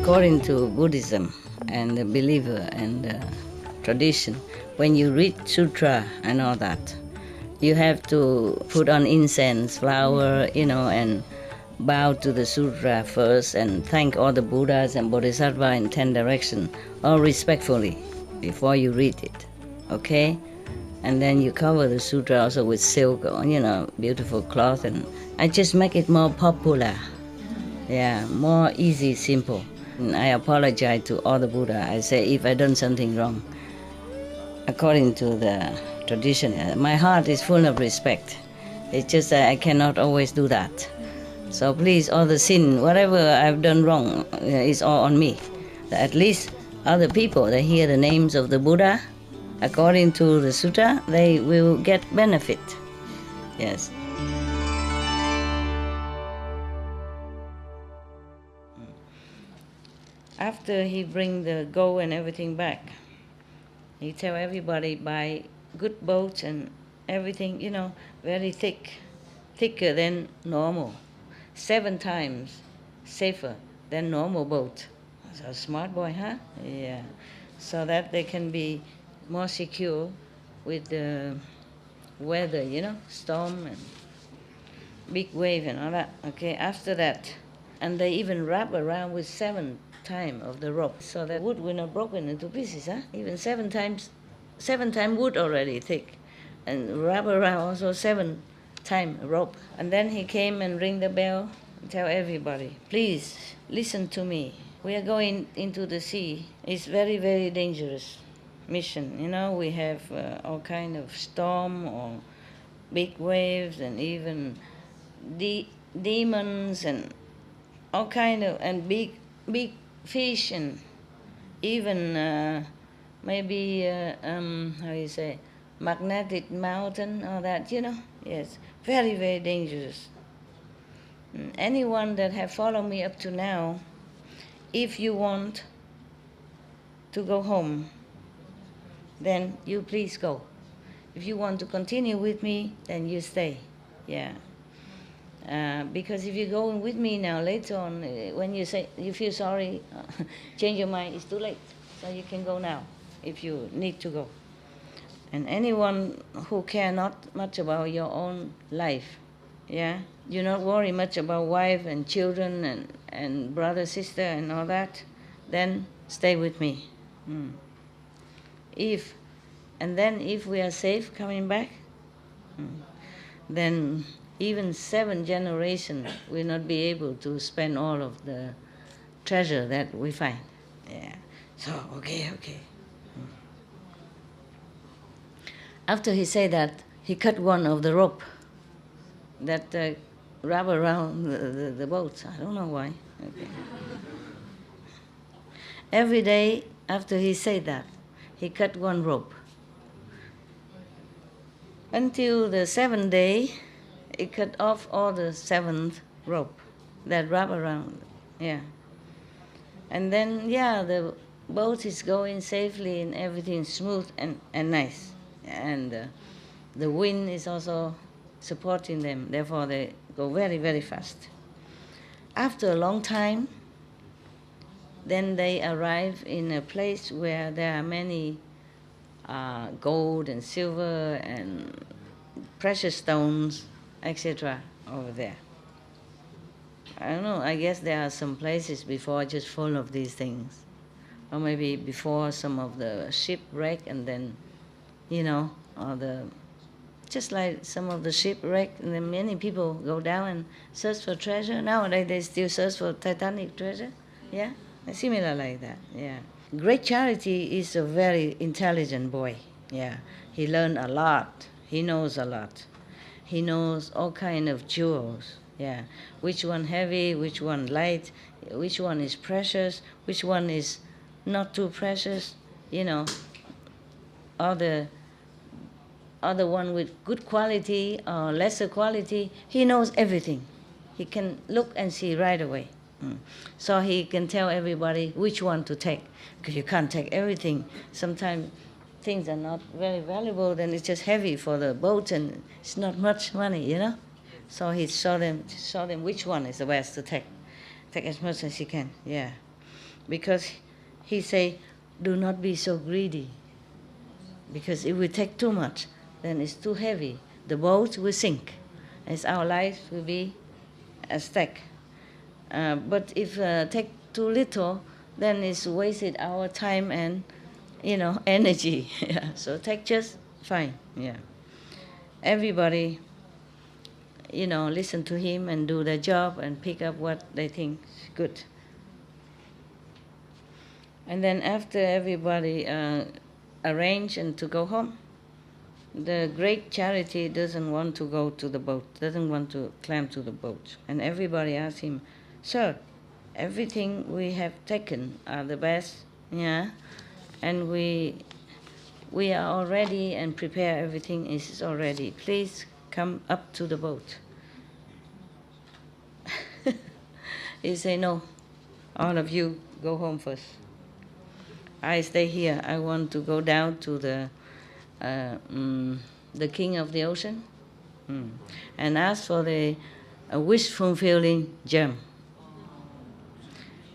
According to Buddhism and the believer and the tradition, when you read sutra and all that, you have to put on incense, flower, and bow to the sutra first and thank all the Buddhas and Bodhisattvas in 10 directions, all respectfully, before you read it, okay? And then you cover the sutra also with silk or, beautiful cloth, and I just make it more popular. Yeah, more easy, simple. And I apologize to all the Buddha. I say if I done something wrong, according to the tradition, my heart is full of respect. It's just that I cannot always do that. So please, all the sin, whatever I've done wrong, is all on me. At least other people, they hear the names of the Buddha, according to the sutta, they will get benefit. Yes. After he bring the gold and everything back, he tell everybody buy good boats and everything, very thick, thicker than normal, 7 times safer than normal boat. So smart boy, huh? Yeah. So that they can be more secure with the weather, storm and big wave and all that. Okay, after that, and they even wrap around with 7 times of the rope, so that wood will not broken into pieces, huh? Even 7 times wood already thick, and wrap around also 7 times rope. And then he came and ring the bell and tell everybody, please listen to me. We are going into the sea. It's very, very dangerous mission. We have all kind of storm or big waves and even demons and all kind of, and big fish, and even maybe how you say, magnetic mountain, all that, Yes, very, very dangerous. Anyone that have followed me up to now, if you want to go home, then you please go. If you want to continue with me, then you stay. Yeah. Because if you're going with me now, later on, when you say you feel sorry, change your mind, it's too late. So you can go now if you need to go. And anyone who care not much about your own life, yeah, you not worry much about wife and children and brother, sister, and all that, then stay with me. If we are safe coming back, then even 7 generations will not be able to spend all of the treasure that we find. Yeah. So, okay. After he said that, he cut one of the rope that wrap around the boat. I don't know why. Okay. Every day after he said that, he cut one rope. Until the 7th day, he cut off all the 7th rope that wrap around. Yeah. And then, the boat is going safely and everything smooth and nice. And the wind is also supporting them. Therefore, they go very, very fast. After a long time, then they arrive in a place where there are many gold and silver and precious stones, etc. over there. I don't know, I guess there are some places before just full of these things. Or maybe before some of the shipwreck, and then, just like some of the shipwreck, and then many people go down and search for treasure. Nowadays they still search for Titanic treasure. Yeah, similar like that. Yeah. Great Charity is a very intelligent boy. Yeah, he learned a lot. He knows a lot. He knows all kind of jewels. Yeah, which one heavy, which one light, which one is precious, which one is not too precious. All the other one with good quality or lesser quality. He knows everything. He can look and see right away. So he can tell everybody which one to take, because you can't take everything. Sometimes things are not very valuable, then it's just heavy for the boat and it's not much money, So he show them which one is the best to take as much as he can. Yeah. because he say, do not be so greedy, because if we take too much, then it's too heavy. The boat will sink, as our life will be stuck. But if take too little, then it's wasted our time and energy. Yeah. So take just fine. Yeah. Everybody, listen to him and do their job and pick up what they think is good. And then after everybody arrange and to go home, the great charity doesn't want to go to the boat, doesn't want to climb to the boat. And everybody asks him, sir, everything we have taken are the best, yeah, and we are all ready and prepare, everything is already. Please come up to the boat. He say, no, all of you go home first. I stay here. I want to go down to the king of the ocean and ask for the wish-fulfilling gem.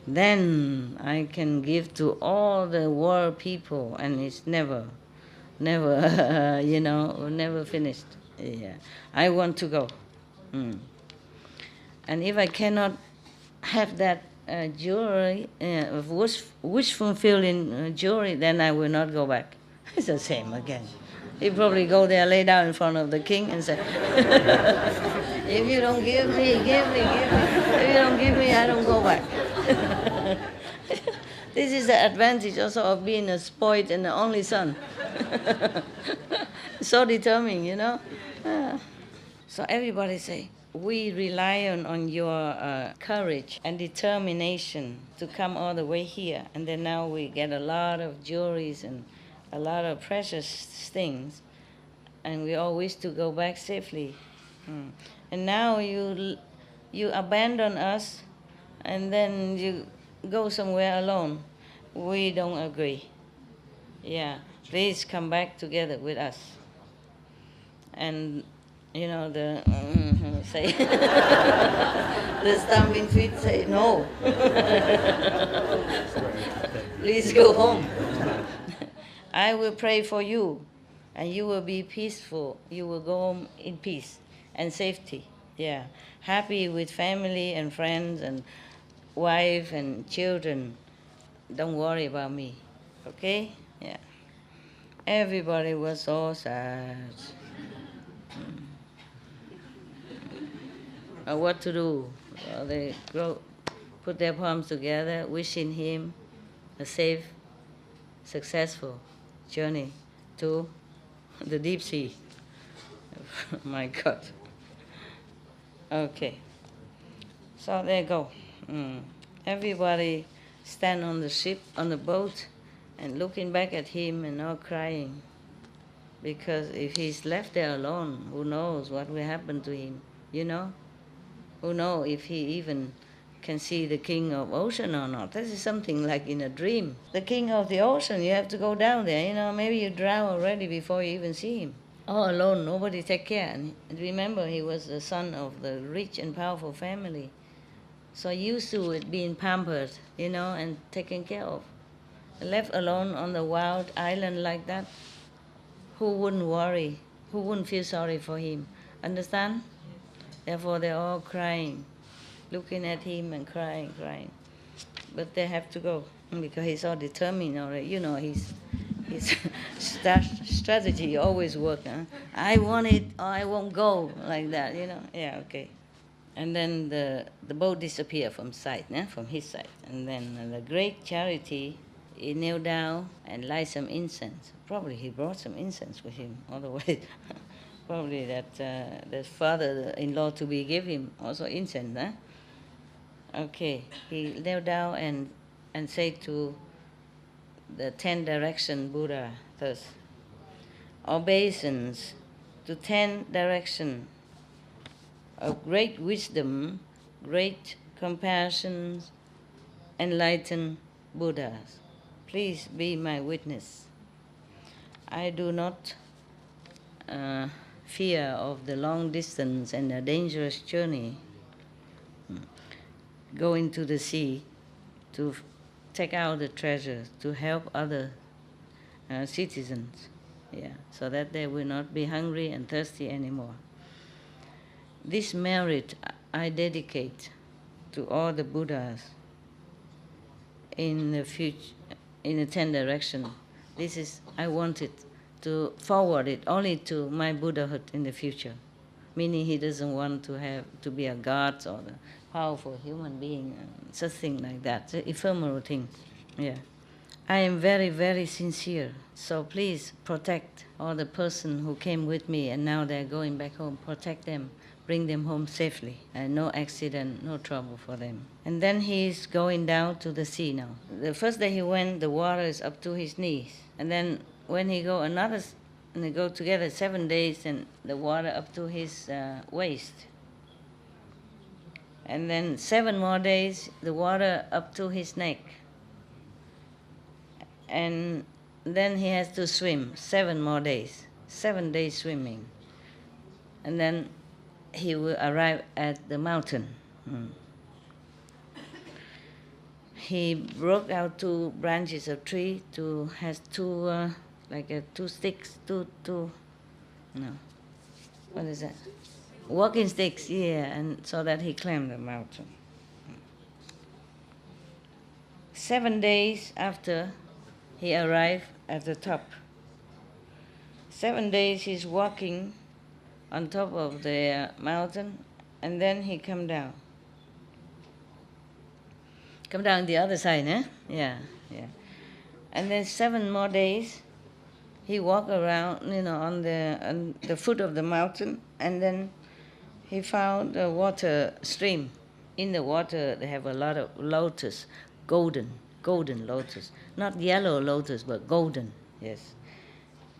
Then I can give to all the world people, and it's never, never finished. Yeah, I want to go. And if I cannot have that jewelry, wish-fulfilling jewelry, then I will not go back. It's the same again. He probably go there, lay down in front of the king and say, if you don't give me, give me. If you don't give me, I don't go back. This is the advantage also of being a spoiled and the only son. So determined, So everybody say, we rely on your courage and determination to come all the way here. And then now we get a lot of jewelries and a lot of precious things. And we all wish to go back safely. And now you abandon us and then you go somewhere alone. We don't agree. Yeah, please come back together with us. And the say the stamping feet say no. Please go home. I will pray for you, and you will be peaceful. You will go home in peace and safety. Yeah, happy with family and friends and wife and children. Don't worry about me. Okay? Yeah. Everybody was so sad. What to do? Well, they put their palms together, wishing him a safe, successful journey to the deep sea. My God. Okay. So there you go. Everybody stand on the ship, on the boat, and looking back at him and all crying. Because if he's left there alone, who knows what will happen to him, Who knows if he even can see the king of ocean or not. This is something like in a dream. The king of the ocean, you have to go down there, maybe you drown already before you even see him. All alone, nobody take care. And remember, he was the son of the rich and powerful family. So used to it being pampered, and taken care of. Left alone on the wild island like that, who wouldn't worry? Who wouldn't feel sorry for him? Understand? Therefore, they're all crying, looking at him and crying. But they have to go because he's all determined already. His strategy always works. Huh? I want it or I won't go, like that, Yeah, okay. And then the boat disappeared from sight, from his sight. And then the great charity, he knelt down and light some incense. Probably he brought some incense with him all the way. Probably that the father-in-law to be gave him also incense. Okay, he knelt down and said to the 10 direction Buddha thus, obeisance to 10 direction of great wisdom, great compassion, enlightened Buddhas. Please be my witness. I do not fear of the long distance and the dangerous journey going to the sea to take out the treasure to help other citizens, so that they will not be hungry and thirsty anymore. This merit I dedicate to all the Buddhas in the future, in the 10 direction. I wanted to forward it only to my Buddhahood in the future. Meaning he doesn't want to be a god or a powerful human being, such thing like that, the ephemeral thing. Yeah. I am very, very sincere. So please protect all the person who came with me and now they're going back home. Protect them, bring them home safely, and no accident, no trouble for them. And then he's going down to the sea now. The first day he went, the water is up to his knees. And then when he go and they go together 7 days, and the water up to his waist. And then 7 more days, the water up to his neck. And then he has to swim 7 more days, 7 days swimming. And then he will arrive at the mountain. He broke out 2 branches of tree, has 2 2 sticks, what is that? Walking sticks, and so that he climbed the mountain. 7 days after he arrived at the top. 7 days he's walking on top of the mountain, and then he come down. Come down the other side, eh? Yeah. And then 7 more days, he walked around, on the foot of the mountain, and then he found a water stream. In the water, they have a lot of lotus, golden lotus. Not yellow lotus, but golden, yes.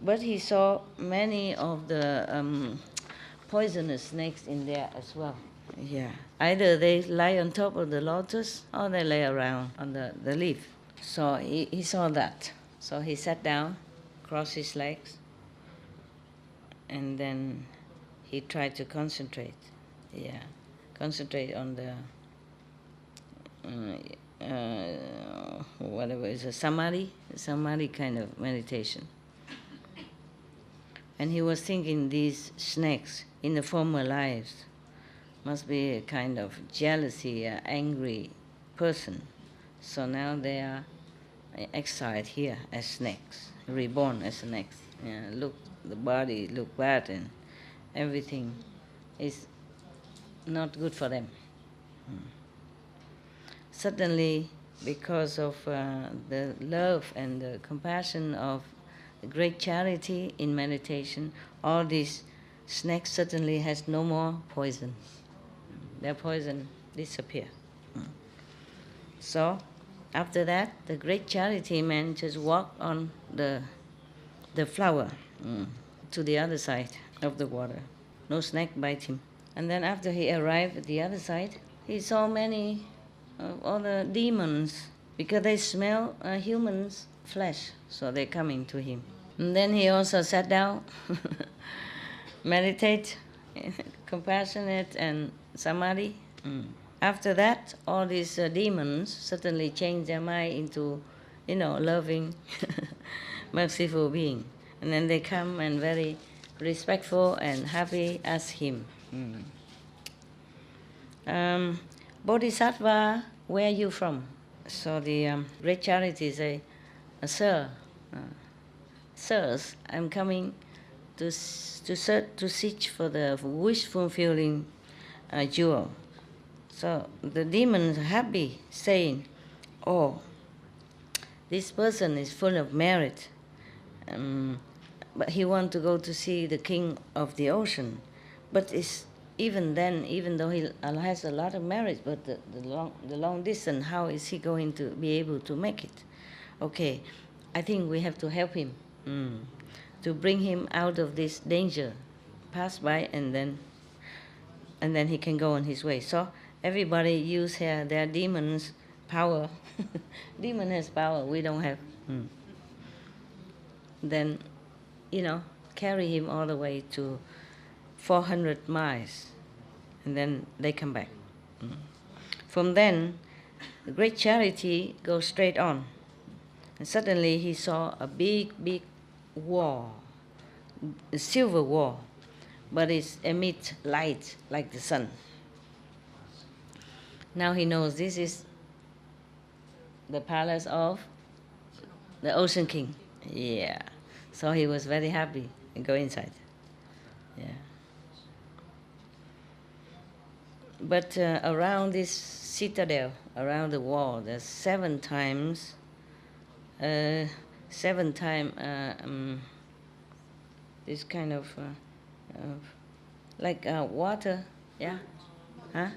But he saw many of the poisonous snakes in there as well. Yeah. Either they lie on top of the lotus or they lay around on the leaf. So he saw that. So he sat down, crossed his legs, and then he tried to concentrate. Concentrate on the whatever is a samadhi kind of meditation. And he was thinking these snakes in the former lives must be a kind of jealousy, angry person. So now they are exiled here as snakes, reborn as snakes. Look, the body look bad and everything is not good for them. Suddenly, because of the love and the compassion of the great charity in meditation, all these snakes suddenly has no more poison. Their poison disappear. So, after that, the great charity man just walked on the flower to the other side of the water. No snake bite him. And then after he arrived at the other side, he saw many all the demons, because they smell humans' flesh, so they're coming to him. And then he also sat down, meditate, compassionate and samadhi. After that, all these demons suddenly change their mind into, loving, merciful being. And then they come and very respectful and happy as him. Bodhisattva, where are you from? So the great charity say, Sir, sirs, I'm coming to search for the wish-fulfilling jewel. So the demons are happy, saying, oh, this person is full of merit, but he wants to go to see the king of the ocean. But even then, even though he has a lot of merit, but the long distance, how is he going to be able to make it? Okay, I think we have to help him to bring him out of this danger, pass by, and then he can go on his way. So everybody use their demons' power. Demon has power, we don't have. Then, carry him all the way to 400 miles, and then they come back. From then, the great charity goes straight on. And suddenly he saw a big, big wall, a silver wall, but it emits light like the sun. Now he knows this is the palace of the Ocean King. Yeah. So he was very happy and go inside. Yeah. But around this citadel, around the wall, there's seven times this kind of like water, yeah, huh?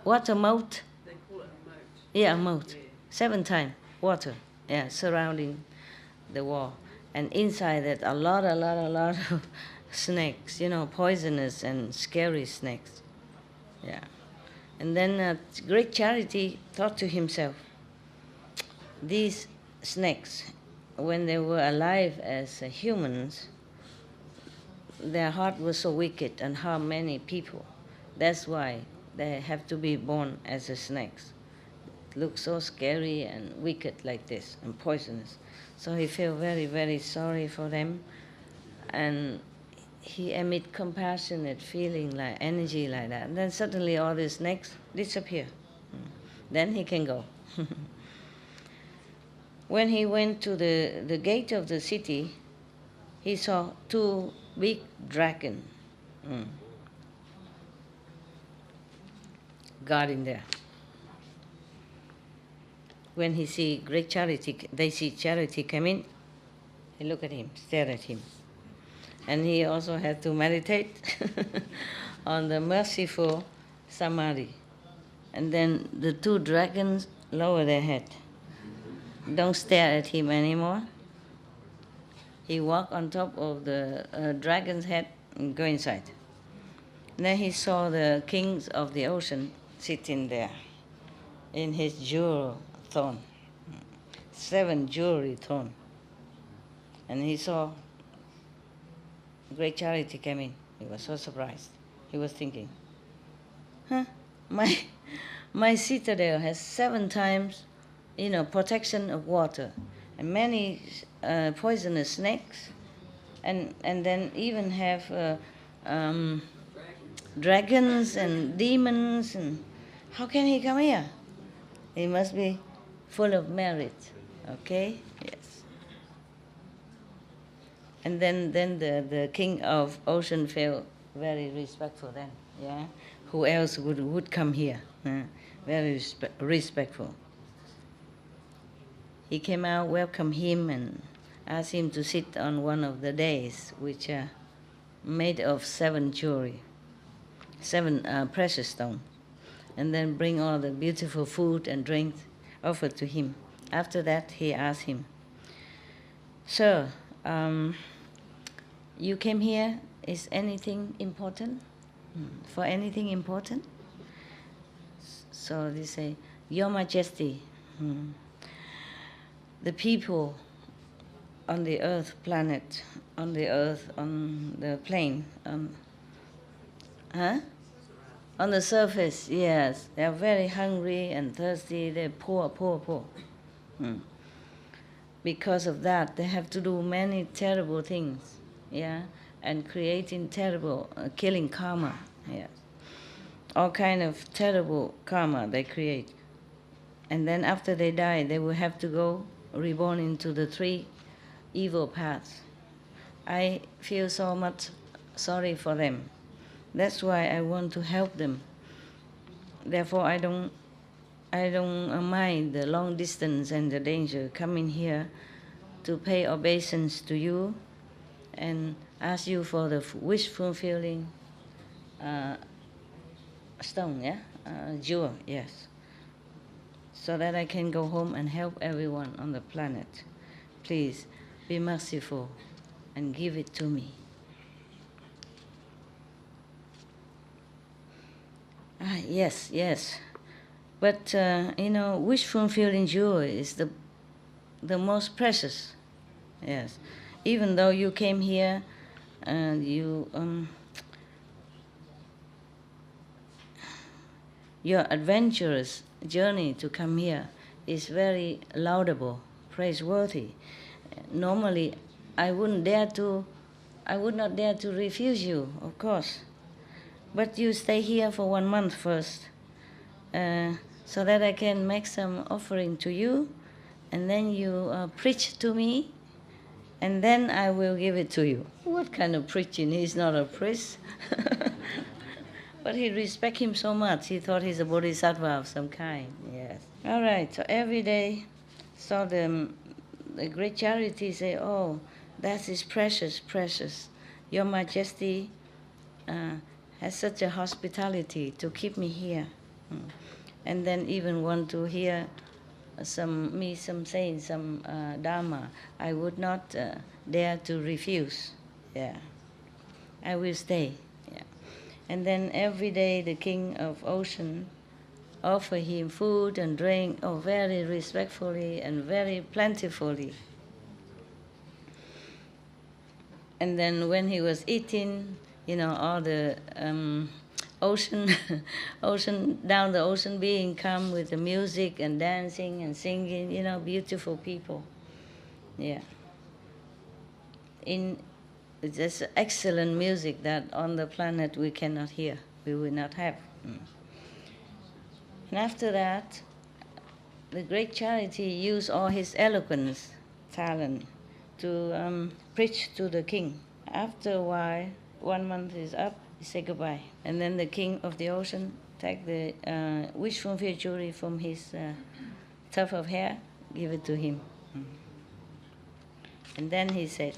Water moat. They call it a moat. Yeah, a moat. 7 times water, yeah, surrounding the wall, and inside that a lot of snakes, poisonous and scary snakes, yeah. And then great charity thought to himself, these snakes, when they were alive as humans, their heart was so wicked and harm many people. That's why they have to be born as snakes. Look so scary and wicked like this and poisonous. So he felt very, very sorry for them, and he emit compassionate feeling, like energy like that. And then suddenly all the snakes disappear. Then he can go. When he went to the gate of the city, he saw 2 big dragons guarding there. When he see great charity, they see charity come in, they look at him, stare at him. And he also had to meditate on the merciful samadhi. And then the 2 dragons lower their head. Don't stare at him anymore. He walked on top of the dragon's head and go inside. And then he saw the kings of the ocean sitting there in his jewel throne, 7 jewelry throne. And he saw great charity came in. He was so surprised. He was thinking, my citadel has 7 times, protection of water, and many poisonous snakes, and then even have dragons and demons. And how can he come here? He must be full of merit. Okay? Yes. And then the king of ocean felt very respectful then. Yeah? Who else would come here? Very respectful. He came out, welcomed him, and asked him to sit on one of the dais, which are made of 7 jewelry, 7 precious stones, and then bring all the beautiful food and drink offered to him. After that, he asked him, "Sir, you came here, is anything important? For anything important?" So they say, "Your Majesty, the people on the earth planet, on the plane, on the surface, yes, they are very hungry and thirsty, they're poor. Because of that, they have to do many terrible things, yeah, and creating terrible, killing karma, yes. All kind of terrible karma they create. And then after they die, they will have to go reborn into the 3 evil paths. I feel so much sorry for them. That's why I want to help them. Therefore, I don't mind the long distance and the danger coming here to pay obeisance to you and ask you for the wish fulfilling stone, yeah, jewel, yes, so that I can go home and help everyone on the planet. Please be merciful and give it to me." Yes. But, wish fulfilling jewel is the most precious. Yes. Even though you came here and your adventurous journey to come here is very laudable, praiseworthy. Normally, I would not dare to refuse you, of course. But you stay here for 1 month first, so that I can make some offering to you, and then you preach to me, and then I will give it to you. What kind of preaching? He's not a priest. But he respect him so much. He thought he's a bodhisattva of some kind. Yes. All right. So every day, so the great charity say, "Oh, that is precious, precious. Your Majesty has such a hospitality to keep me here." And then even want to hear some saying some dharma. I would not dare to refuse. Yeah. I will stay. Yeah. And then every day the king of ocean offer him food and drink, very respectfully and very plentifully. And then when he was eating, all the ocean, down the ocean being come with the music and dancing and singing, beautiful people. Yeah. It's just excellent music that on the planet we cannot hear, we will not have. And after that, the great charity used all his eloquence, talent, to preach to the king. After a while, 1 month is up, he said goodbye. And then the king of the ocean take the wish fulfilled jewelry from his tuft of hair, give it to him. And then he said,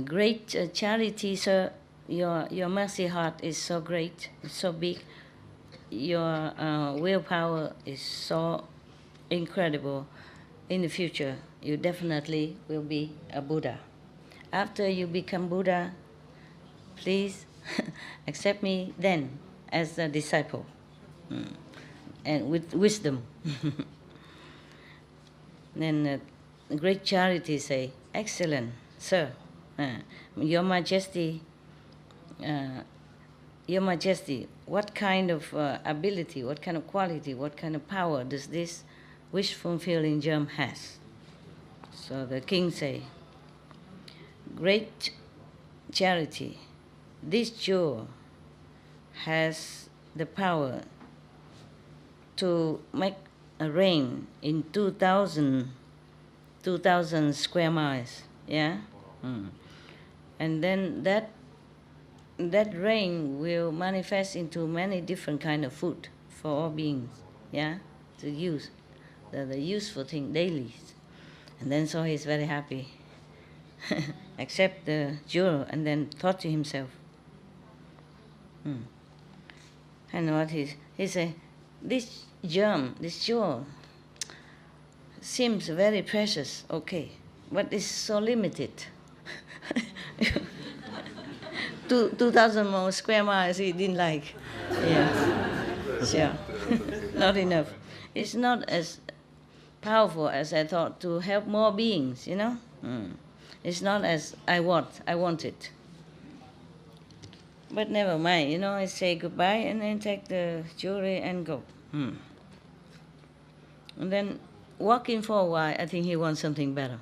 great charity, sir, your mercy heart is so great, it's so big. Your willpower is so incredible. In the future, you definitely will be a Buddha. After you become Buddha, please accept me then as a disciple, and with wisdom. Then great charity say, excellent, sir. Your Majesty, what kind of ability, what kind of quality, what kind of power does this wish-fulfilling gem has? So the king say, great charity, this jewel has the power to make a rain in 2,000 square miles, yeah? And then that rain will manifest into many different kind of food for all beings, yeah, to use, the useful thing daily. And then so he's very happy, accept the jewel, and then thought to himself, and what he said, this jewel seems very precious, okay, but it's so limited. 2,000 more square miles he didn't like. Yeah, sure. Not enough. It's not as powerful as I thought to help more beings, It's not as I want it. But never mind, I say goodbye and then take the jewelry and go. And then walking for a while, I think he wants something better.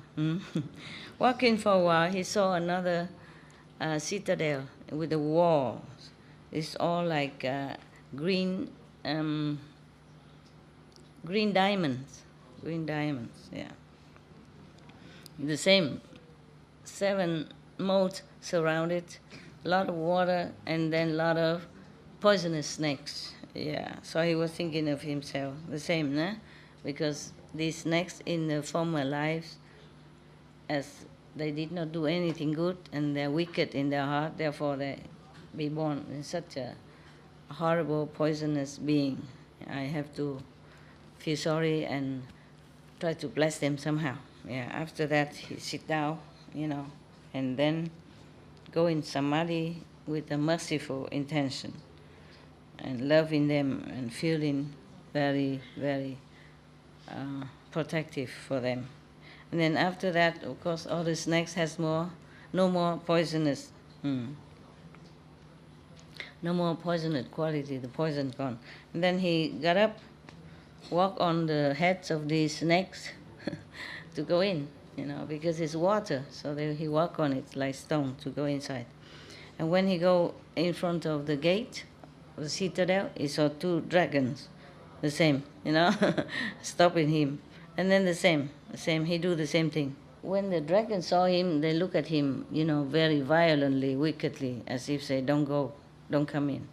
Walking for a while, he saw another citadel with the walls. It's all like green diamonds. Green diamonds, yeah. The same, 7 moats surrounded, a lot of water, and then a lot of poisonous snakes. Yeah, so he was thinking of himself, the same, nah? Because these snakes in the former lives, as they did not do anything good and they're wicked in their heart, therefore they be born in such a horrible, poisonous being. I have to feel sorry and try to bless them somehow. Yeah, after that he sit down, and then go in samadhi with a merciful intention and loving them and feeling very, very protective for them. And then after that, of course, all the snakes has no more poisonous. No more poisonous quality, the poison gone. And then he got up, walked on the heads of these snakes to go in, because it's water. So he walked on it like stone to go inside. And when he go in front of the gate, the citadel, he saw two dragons, the same, stopping him. And then the same, he do the same thing. When the dragon saw him, they look at him, very violently, wickedly, as if say, don't go, don't come in.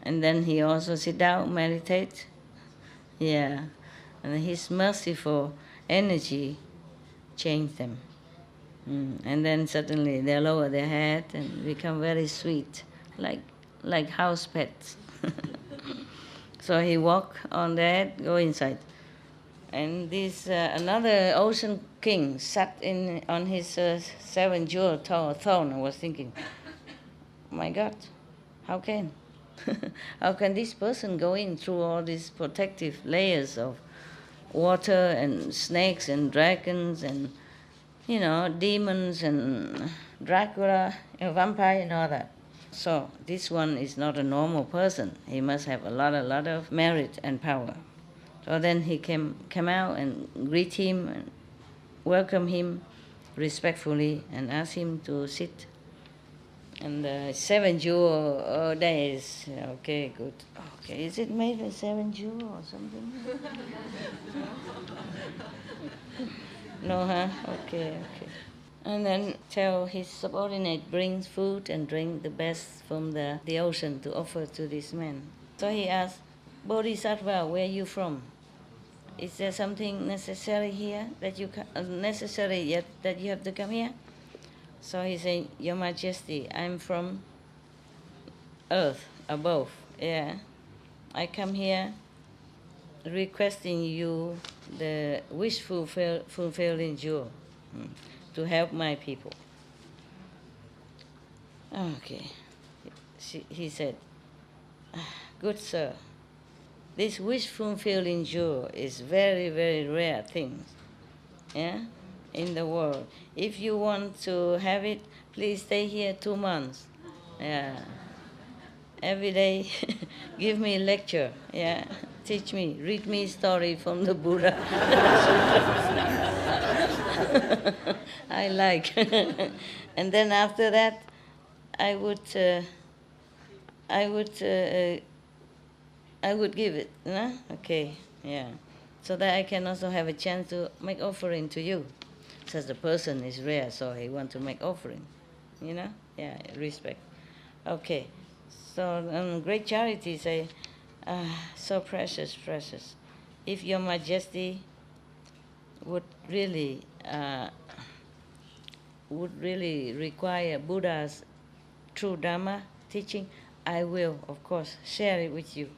And then he also sit down, meditate. Yeah. And his merciful energy changed them. And then suddenly they lower their head and become very sweet, like house pets. So he walk on their head, go inside. And this another ocean king sat on his 7-jewel throne. I was thinking, my God, how can this person go in through all these protective layers of water and snakes and dragons and demons and Dracula, vampire and all that. So this one is not a normal person. He must have a lot of merit and power. So then he came out and greet him and welcome him respectfully and ask him to sit. And 7 jewel days. Okay, good. Okay, is it made of 7 jewel or something? No, huh? Okay. And then tell his subordinate brings food and drink the best from the ocean to offer to this man. So he asked, Bodhisattva, where are you from? Is there something necessary here that you necessary yet that you have to come here? So he said, Your Majesty, I'm from earth above. Yeah, I come here requesting you the wish fulfilling jewel to help my people. Okay, he said, good sir, this wish fulfilling jewel is very, very rare thing, in the world. If you want to have it, please stay here 2 months. Yeah. Every day, give me a lecture. Yeah. Teach me, read me story from the Buddha. I like. And then after that, I would give it. Okay. Yeah. So that I can also have a chance to make offering to you. Since the person is rare, so he want to make offering. Yeah, respect. Okay. So great charity say, so precious. If Your Majesty would really require Buddha's true Dharma teaching, I will, of course, share it with you.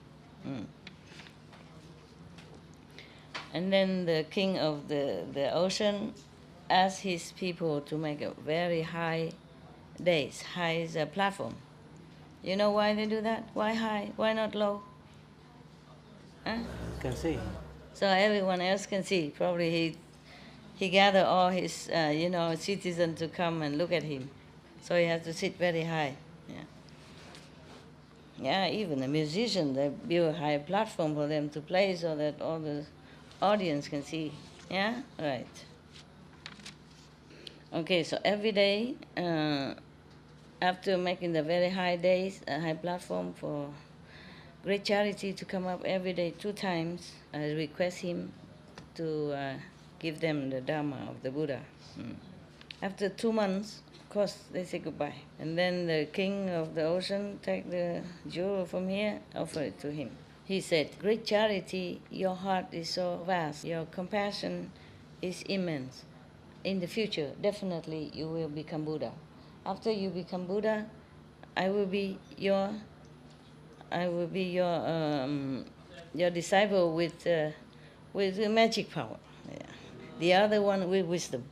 And then the king of the ocean asked his people to make a very high dais, high is a platform. You know why they do that? Why high? Why not low? Huh? Can see. So everyone else can see. Probably he gathered all his citizens to come and look at him. So he has to sit very high. Yeah, even the musician, they build a high platform for them to play so that all the audience can see. Yeah? Right. Okay, so every day, after making the very high days, a high platform for great charity to come up every day 2 times, I request him to give them the Dharma of the Buddha. After 2 months, of course, they say goodbye. And then the king of the ocean take the jewel from here, offer it to him. He said, great charity, your heart is so vast, your compassion is immense. In the future, definitely you will become Buddha. After you become Buddha, I will be your disciple with magic power. Yeah. The other one with wisdom.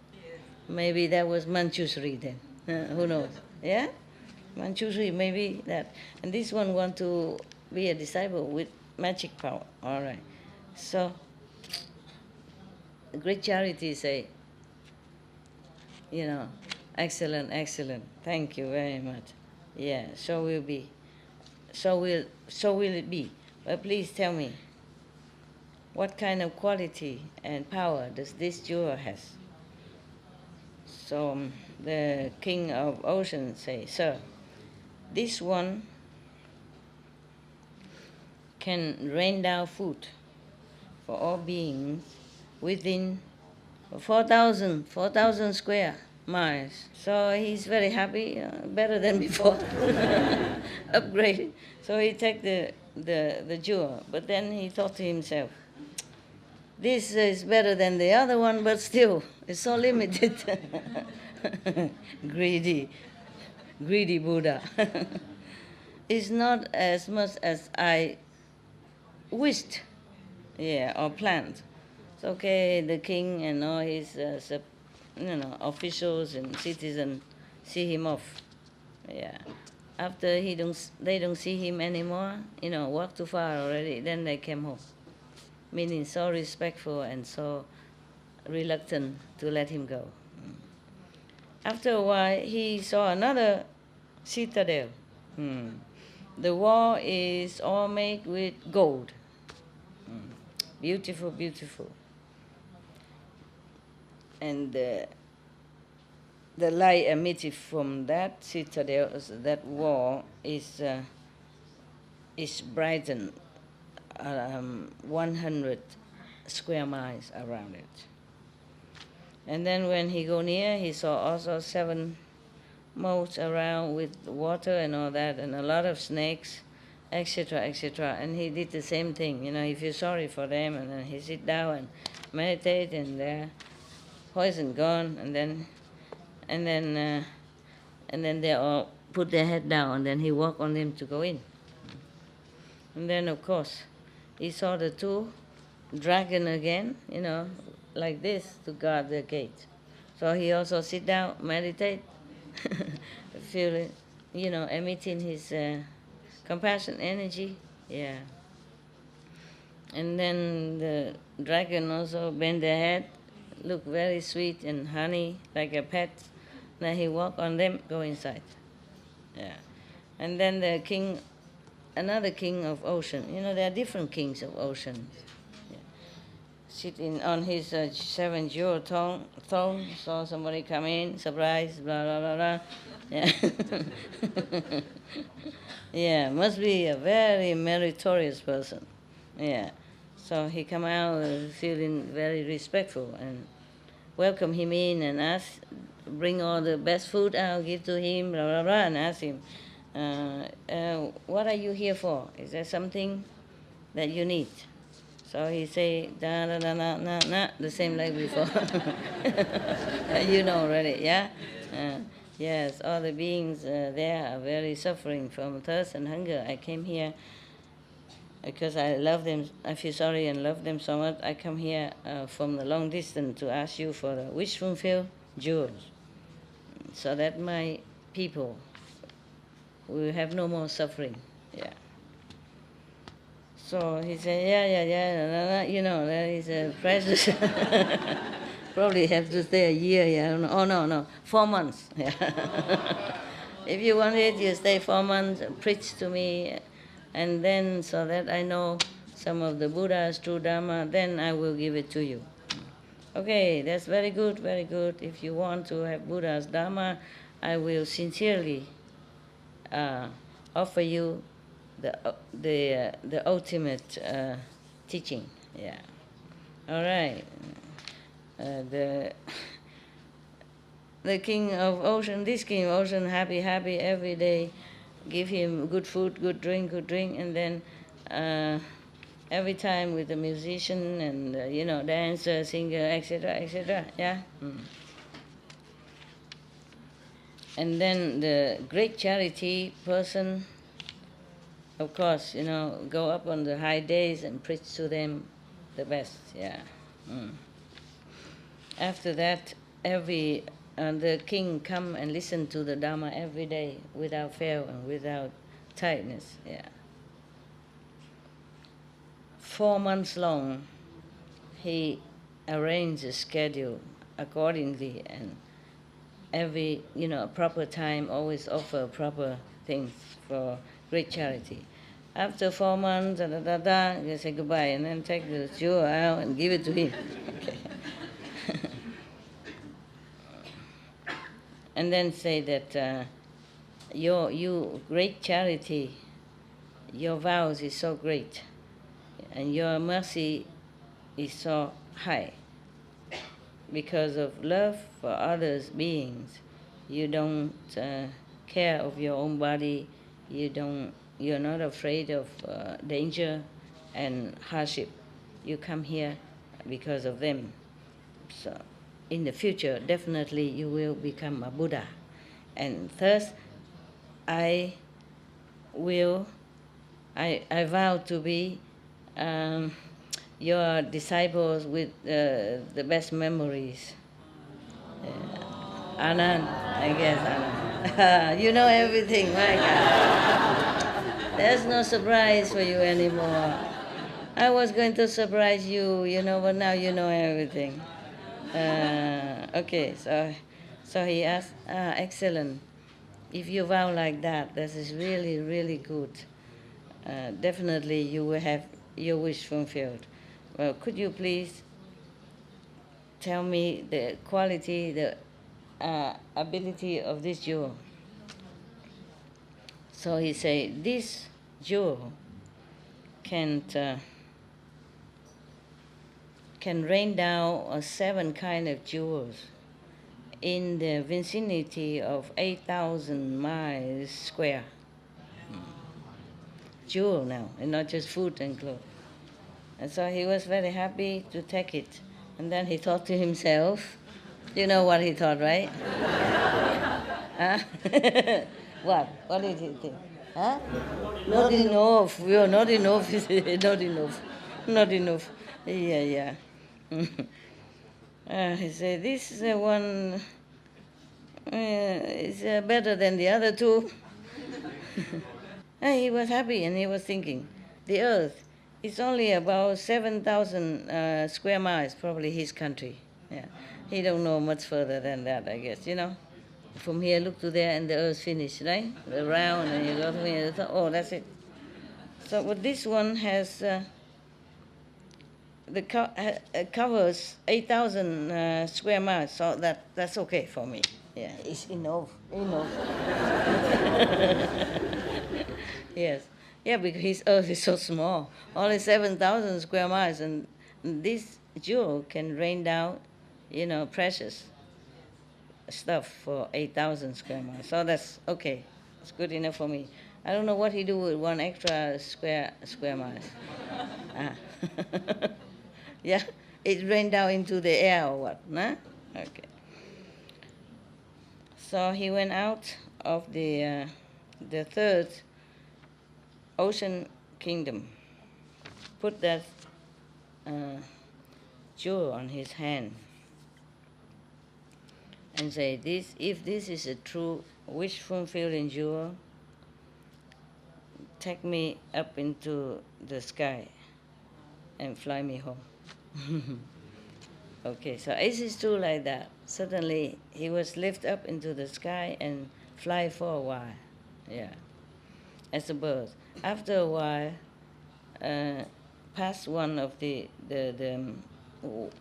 Maybe that was Manchushri then. Who knows? Yeah? Manchushri, maybe that. And this one want to be a disciple with magic power. All right. So, great charity say, excellent. Thank you very much. Yeah, so will be. so will it be. But please tell me, what kind of quality and power does this jewel has? So the king of ocean say, sir, this one can rain down food for all beings within 4,000 square miles. So he's very happy, better than before, upgraded. So he take the jewel, but then he thought to himself, this is better than the other one, but still, it's so limited. greedy, greedy Buddha. It's not as much as I wished, or planned. It's okay, the king and all his officials and citizens see him off. Yeah. After they don't see him anymore, walk too far already, then they came home. Meaning so respectful and so reluctant to let him go. After a while, he saw another citadel. The wall is all made with gold. Beautiful, beautiful. And the light emitted from that citadel, that wall, is brightened 100 square miles around it. And then when he go near, he saw also 7 moats around with water and all that, and a lot of snakes, etc., etc. And he did the same thing. He feels sorry for them, and then he sit down and meditate, and their poison gone, and then they all put their head down, and then he walked on them to go in. And then, of course, he saw the 2 dragon again, like this, to guard the gate. So he also sit down, meditate, feel it, emitting his compassion energy. Yeah. And then the dragon also bend their head, look very sweet and honey, like a pet. Then he walk on them, go inside. Yeah. And then the king, another king of ocean. There are different kings of ocean. Yeah. Sitting on his 7 jewel throne, saw somebody come in, surprise, blah, blah, blah, blah. Yeah. Yeah, must be a very meritorious person. Yeah. So he come out feeling very respectful and welcome him in and ask, bring all the best food I'll give to him, blah, blah, blah, and ask him, what are you here for? Is there something that you need? So he say, da, da, da, na, na, na, the same like before. You know already, yeah? Yes, all the beings there are very suffering from thirst and hunger. I came here because I love them, I feel sorry and love them so much. I come here from a long distance to ask you for the wish fulfilled jewels, so that my people will have no more suffering. Yeah. So he said, yeah, that is a precious. Probably have to stay a year, yeah. Oh, no, 4 months. Yeah. If you want it, you stay 4 months, preach to me, and then so that I know some of the Buddha's true Dharma, then I will give it to you. Okay, that's very good, very good. If you want to have Buddha's Dharma, I will sincerely offer you the ultimate teaching. Yeah. All right. The king of ocean, this king of ocean, happy every day, give him good food, good drink, and then every time with the musician and dancer, singer, etc., yeah. And then the great charity person, of course, go up on the high days and preach to them the best, yeah. After that, the king come and listen to the Dharma every day without fail and without tiredness, yeah. 4 months long, he arranged the schedule accordingly, and every proper time always offer proper things for great charity. After 4 months, you say goodbye, and then take the jewel out and give it to him. Okay. And then say that you great charity, your vows is so great, and your mercy is so high. Because of love for others beings, you don't care of your own body. You're not afraid of danger and hardship. You come here because of them. So, in the future, definitely you will become a Buddha. And thus, I vow to be your disciples with the best memories. Anand, I guess Anand. You know everything, my God. There's no surprise for you anymore. I was going to surprise you, but now you know everything. Okay, so he asked, excellent. If you vow like that, this is really, really good. Definitely you will have your wish fulfilled. Well, could you please tell me the quality, the ability of this jewel? So he said, this jewel can rain down 7 kind of jewels in the vicinity of 8,000 miles square. Jewel now, and not just food and clothes. And so he was very happy to take it. And then he thought to himself, you know what he thought, right? Huh? What? What did he think? Huh? Not enough. We are not enough. Not enough. Not enough. Yeah. He said, this one is better than the other two. And he was happy, and he was thinking, the earth is only about 7,000 square miles, probably his country. Yeah. He don't know much further than that, I guess, From here, look to there, and the earth finished, right? Around, and you go to here, oh, that's it. So, but this one has, covers 8,000 square miles, so that's okay for me. Yeah, it's enough. Yes. Yeah, because his earth is so small, only 7,000 square miles, and this jewel can rain down, precious stuff for 8,000 square miles. So that's okay. It's good enough for me. I don't know what he do with 1 extra square miles. Yeah, it rained down into the air or what? Nah? Okay. So he went out of the 3rd ocean kingdom, put that jewel on his hand, and say, if this is a true wish fulfilling jewel, take me up into the sky and fly me home. Okay, so is it true like that? Suddenly he was lifted up into the sky and fly for a while. Yeah, as a bird. After a while, past one of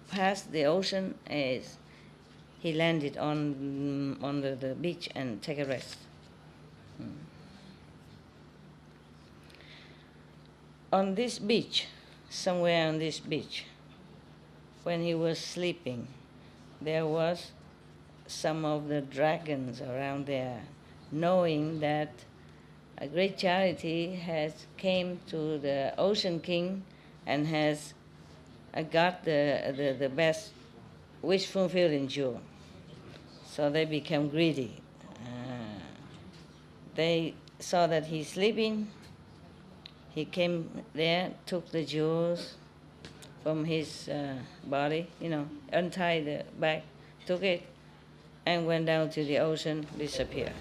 past the ocean, as he landed on the beach and take a rest. On this beach, somewhere on this beach, when he was sleeping, there was some of the dragons around there, knowing that a great charity has came to the Ocean King and has got the best wish fulfilling jewel. So they became greedy. They saw that he's sleeping. He came there, took the jewels from his body, untied the bag, took it, and went down to the ocean, disappeared.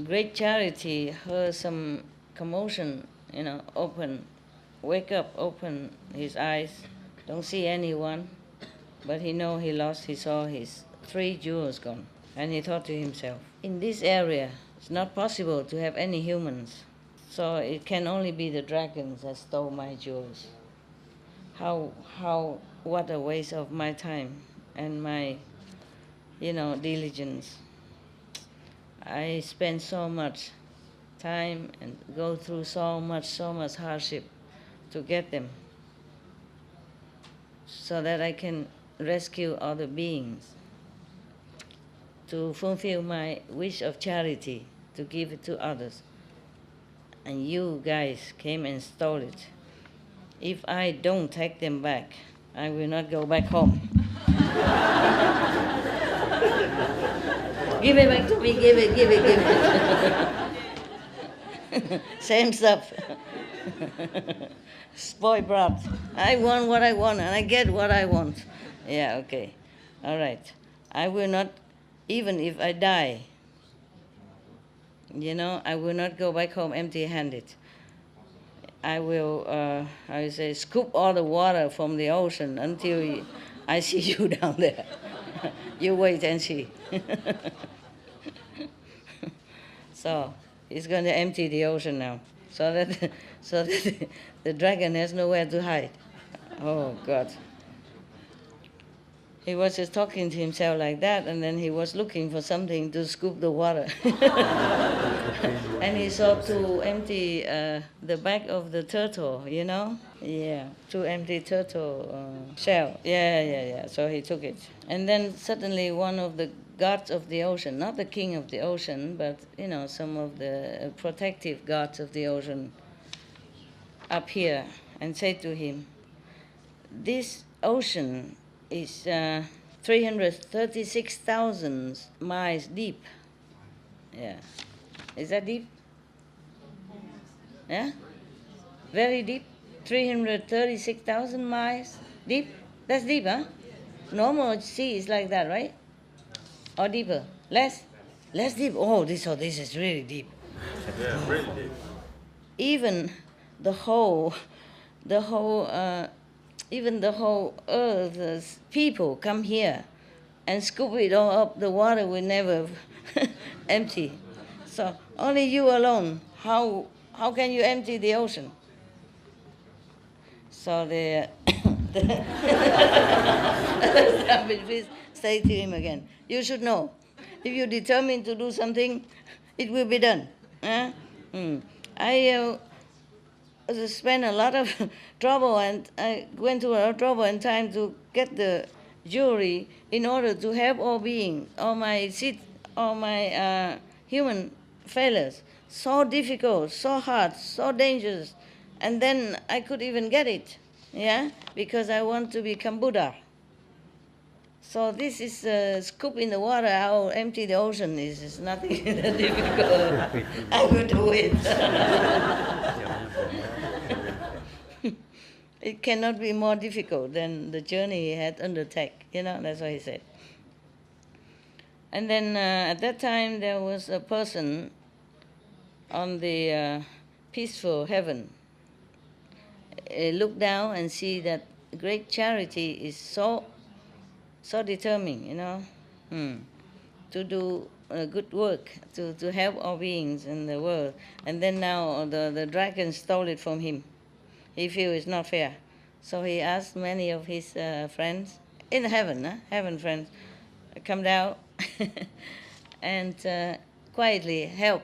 Great charity heard some commotion, wake up, open his eyes, don't see anyone, but he saw his 3 jewels gone. And he thought to himself, in this area, It's not possible to have any humans. So it can only be the dragons that stole my jewels. What a waste of my time and my, diligence. I spend so much time and go through so much hardship to get them so that I can rescue other beings, to fulfill my wish of charity, to give it to others. And you guys came and stole it. If I don't take them back, I will not go back home. Give it back to me, give it. Same stuff. Spoiled brat. I want what I want and I get what I want. Yeah, okay. All right. I will not, even if I die, I will not go back home empty-handed. I will, scoop all the water from the ocean until I see you down there. You wait and see. So he's going to empty the ocean now, so that the dragon has nowhere to hide. Oh God. He was just talking to himself like that, and then he was looking for something to scoop the water. And he saw to empty the back of the turtle, Yeah, to empty turtle shell. Yeah. So he took it. And then suddenly one of the gods of the ocean, not the king of the ocean, but, some of the protective gods of the ocean appear and say to him, this ocean is 336,000 miles deep. Yeah. Is that deep? Yeah? Very deep? 336,000 miles deep? That's deep, huh? Normal sea is like that, right? Or deeper? Less? Less deep? Oh, this is really deep. Yeah, really deep. Even the whole earth's people come here and scoop it all up. The water will never empty. So only you alone. How can you empty the ocean? So the please say to him again, you should know. If you're determined to do something, it will be done. I spent a lot of trouble, and I went to a lot of trouble and time to get the jewelry in order to help all beings, all my human fellows. So difficult, so hard, so dangerous, and then I could even get it, because I want to become Buddha. So this is a scoop in the water. How empty the ocean is nothing difficult. I will do it. It cannot be more difficult than the journey he had undertaken. That's what he said. And then at that time there was a person on the peaceful heaven. Look down and see that great charity is so determined, to do good work, to help all beings in the world. And then now the dragon stole it from him. He feels it's not fair. So he asked many of his friends in heaven, heaven friends, come down and quietly help,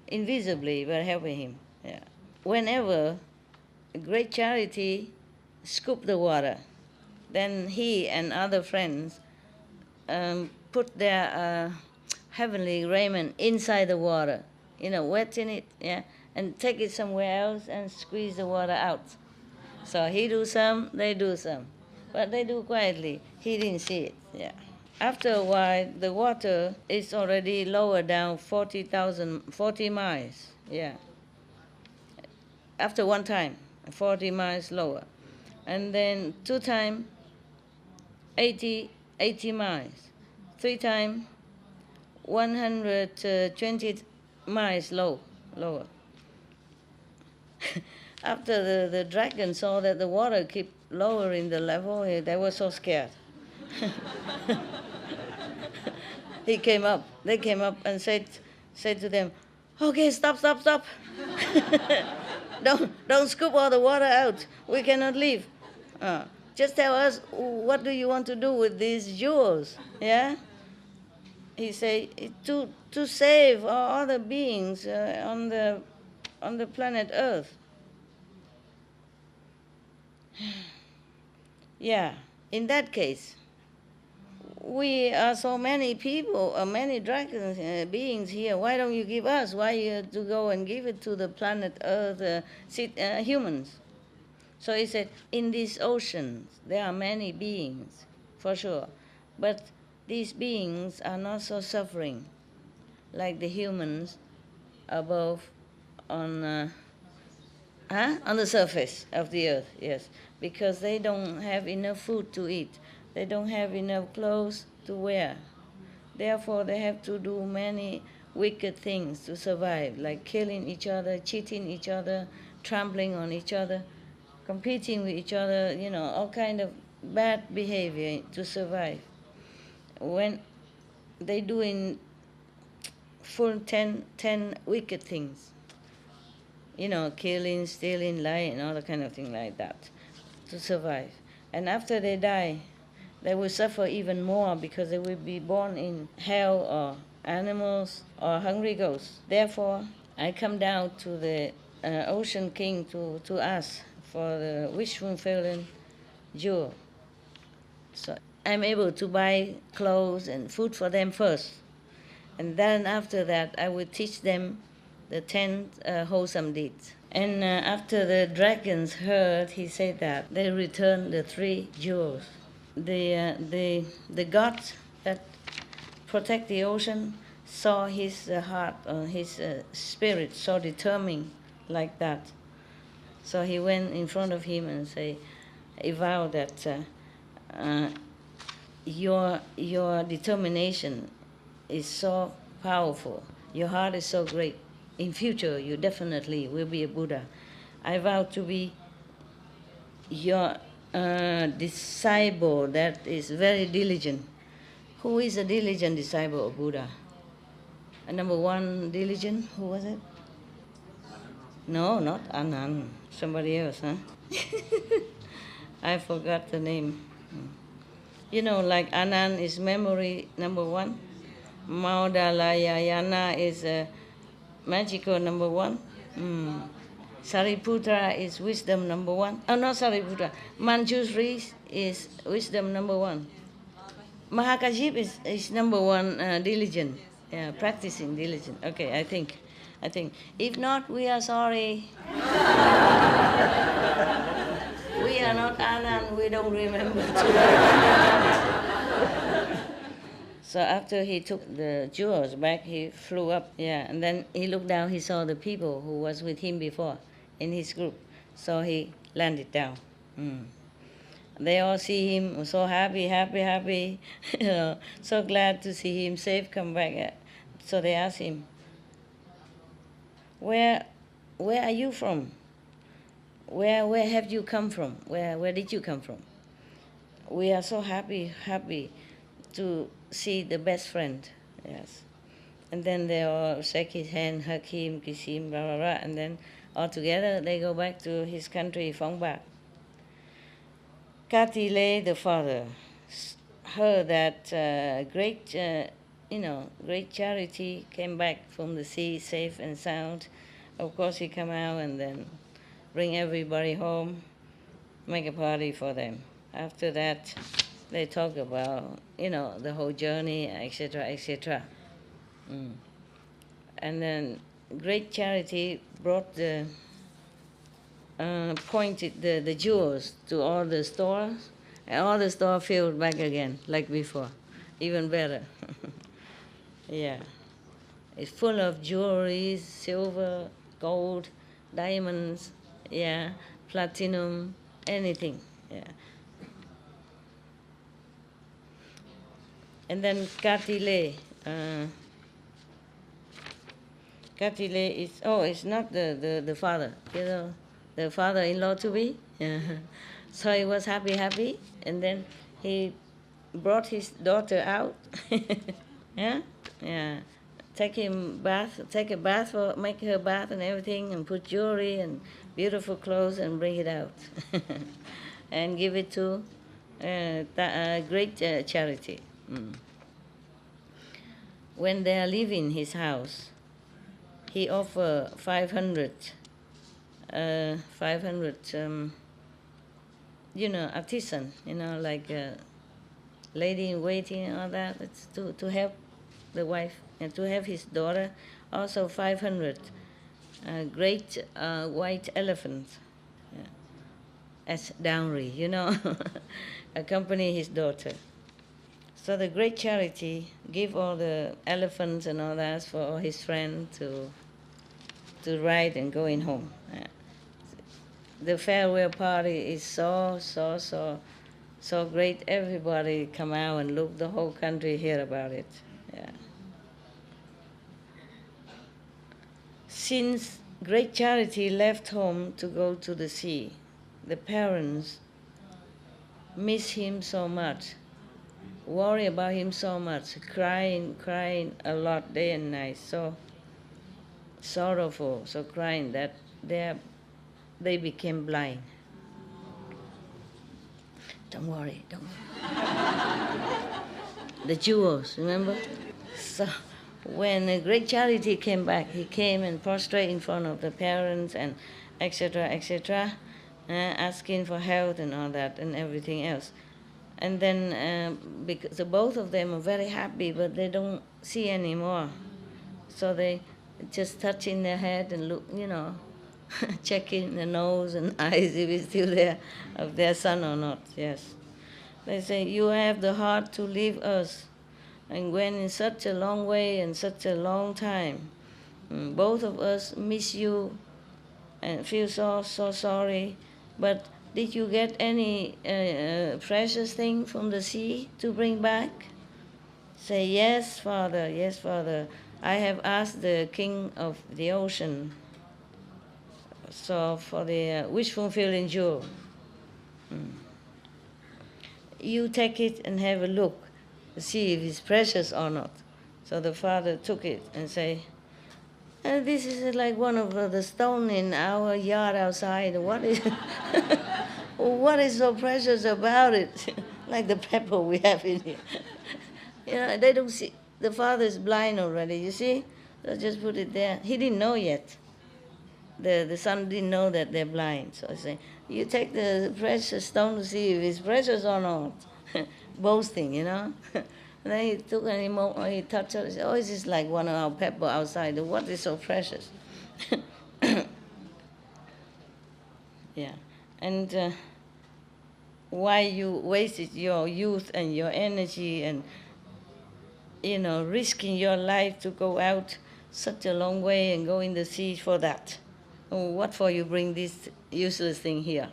invisibly, but helping him. Yeah. Whenever great charity scoop the water, then he and other friends put their heavenly raiment inside the water, wet in it, and take it somewhere else and squeeze the water out. So he do some, they do some. But they do quietly. He didn't see it, After a while, the water is already lower down 40 miles, After one time, 40 miles lower. And then 2 times, 80 miles. 3 times, 120 miles lower. After the dragon saw that the water kept lowering the level, they were so scared. They came up and said, Say to them, okay, stop, stop, stop. Don't scoop all the water out. We cannot leave. Uh, just tell us, what do you want to do with these jewels? Yeah? He say, to save all other beings on the planet Earth. Yeah, in that case, we are so many people, many dragons beings here. Why don't you give us? Why you have to go and give it to the planet Earth, humans? So he said, in these oceans, there are many beings, for sure. But these beings are not so suffering like the humans above on, on the surface of the earth, yes. Because they don't have enough food to eat. They don't have enough clothes to wear. Therefore, they have to do many wicked things to survive, like killing each other, cheating each other, trampling on each other, competing with each other, all kind of bad behavior to survive. When they doing full 10 wicked things, killing, stealing, lying, all the kind of thing like that, to survive. And after they die, they will suffer even more because they will be born in hell or animals or hungry ghosts. Therefore, I come down to the Ocean King to ask for the wish fulfilling jewel. So I'm able to buy clothes and food for them first. And then after that, I will teach them the 10 wholesome deeds. And after the dragons heard, he said that they returned the 3 jewels. The gods that protect the ocean saw his heart, his spirit so determined like that. So he went in front of him and he vowed that your determination is so powerful. Your heart is so great. In future, you definitely will be a Buddha. I vow to be your disciple that is very diligent. Who is a diligent disciple of Buddha? Number 1 diligent, who was it? No, not Anand. Somebody else, huh? I forgot the name. Like Anand is memory number 1. Maudalayayana is magical number 1. Sariputra is wisdom number 1. Oh, not Sariputra. Manjushri is wisdom number 1. Mahakajip is number 1, diligent. Yeah, practicing diligent. Okay, I think. If not, we are sorry. We are not Anand. We don't remember. So after he took the jewels back, he flew up, and then he looked down, he saw the people who was with him before in his group. So he landed down. They all see him so happy, so glad to see him safe come back. So they asked him, where are you from? Where have you come from? Where did you come from? We are so happy to see the best friend, yes. And then they all shake his hand, hug him, kiss him, blah, blah, blah. And then all together they go back to his country, Phóng Bạc. Katile, the father, heard that great charity came back from the sea safe and sound. Of course, he come out and then bring everybody home, make a party for them. After that, they talk about, the whole journey, etc., etc. And then great charity brought pointed the jewels to all the stores, and all the store filled back again, like before, even better. Yeah. It's full of jewelry, silver, gold, diamonds, platinum, anything, And then Katile. Katile is, it's not the father, the father-in-law to be. So he was happy, and then he brought his daughter out. Yeah. take a bath for, make her bath and everything, and put jewelry and beautiful clothes and bring it out, and give it to great charity. Mm. When they are leaving his house, he offer 500, 500, artisan, like lady in waiting and all that. It's to help the wife and to have his daughter. Also 500 great white elephants as dowry, accompany his daughter. So the great charity give all the elephants and all that for his friend to ride and going home. The farewell party is so great. Everybody come out and look. The whole country hear about it. Yeah. Since great charity left home to go to the sea, the parents miss him so much, worry about him so much, crying a lot day and night, so sorrowful, so crying that they became blind. Don't worry. The jewels, remember? So when a great charity came back, he came and prostrate in front of the parents and etc., asking for health and all that and everything else. And then because the both of them are very happy, but they don't see anymore. So they just touching their head and look, checking the nose and eyes if it's still there, of their son or not. Yes. They say, you have the heart to leave us and went in such a long way and such a long time. Both of us miss you and feel so sorry. But did you get any precious thing from the sea to bring back? Say, yes, Father, yes, Father. I have asked the king of the ocean so for the wish-fulfilling jewel. You take it and have a look, see if it's precious or not. So the father took it and say, this is like one of the stone in our yard outside. What is so precious about it? Like the pepper we have in here. They don't see. The father is blind already, you see? So just put it there. He didn't know yet. The son didn't know that they're blind. So I say, you take the precious stone to see if it's precious or not. Boasting, And then he took and he touched it. He said, it's just like one of our pepper outside. What is so precious? Yeah. And why you wasted your youth and your energy and, risking your life to go out such a long way and go in the sea for that? What for you bring this useless thing here?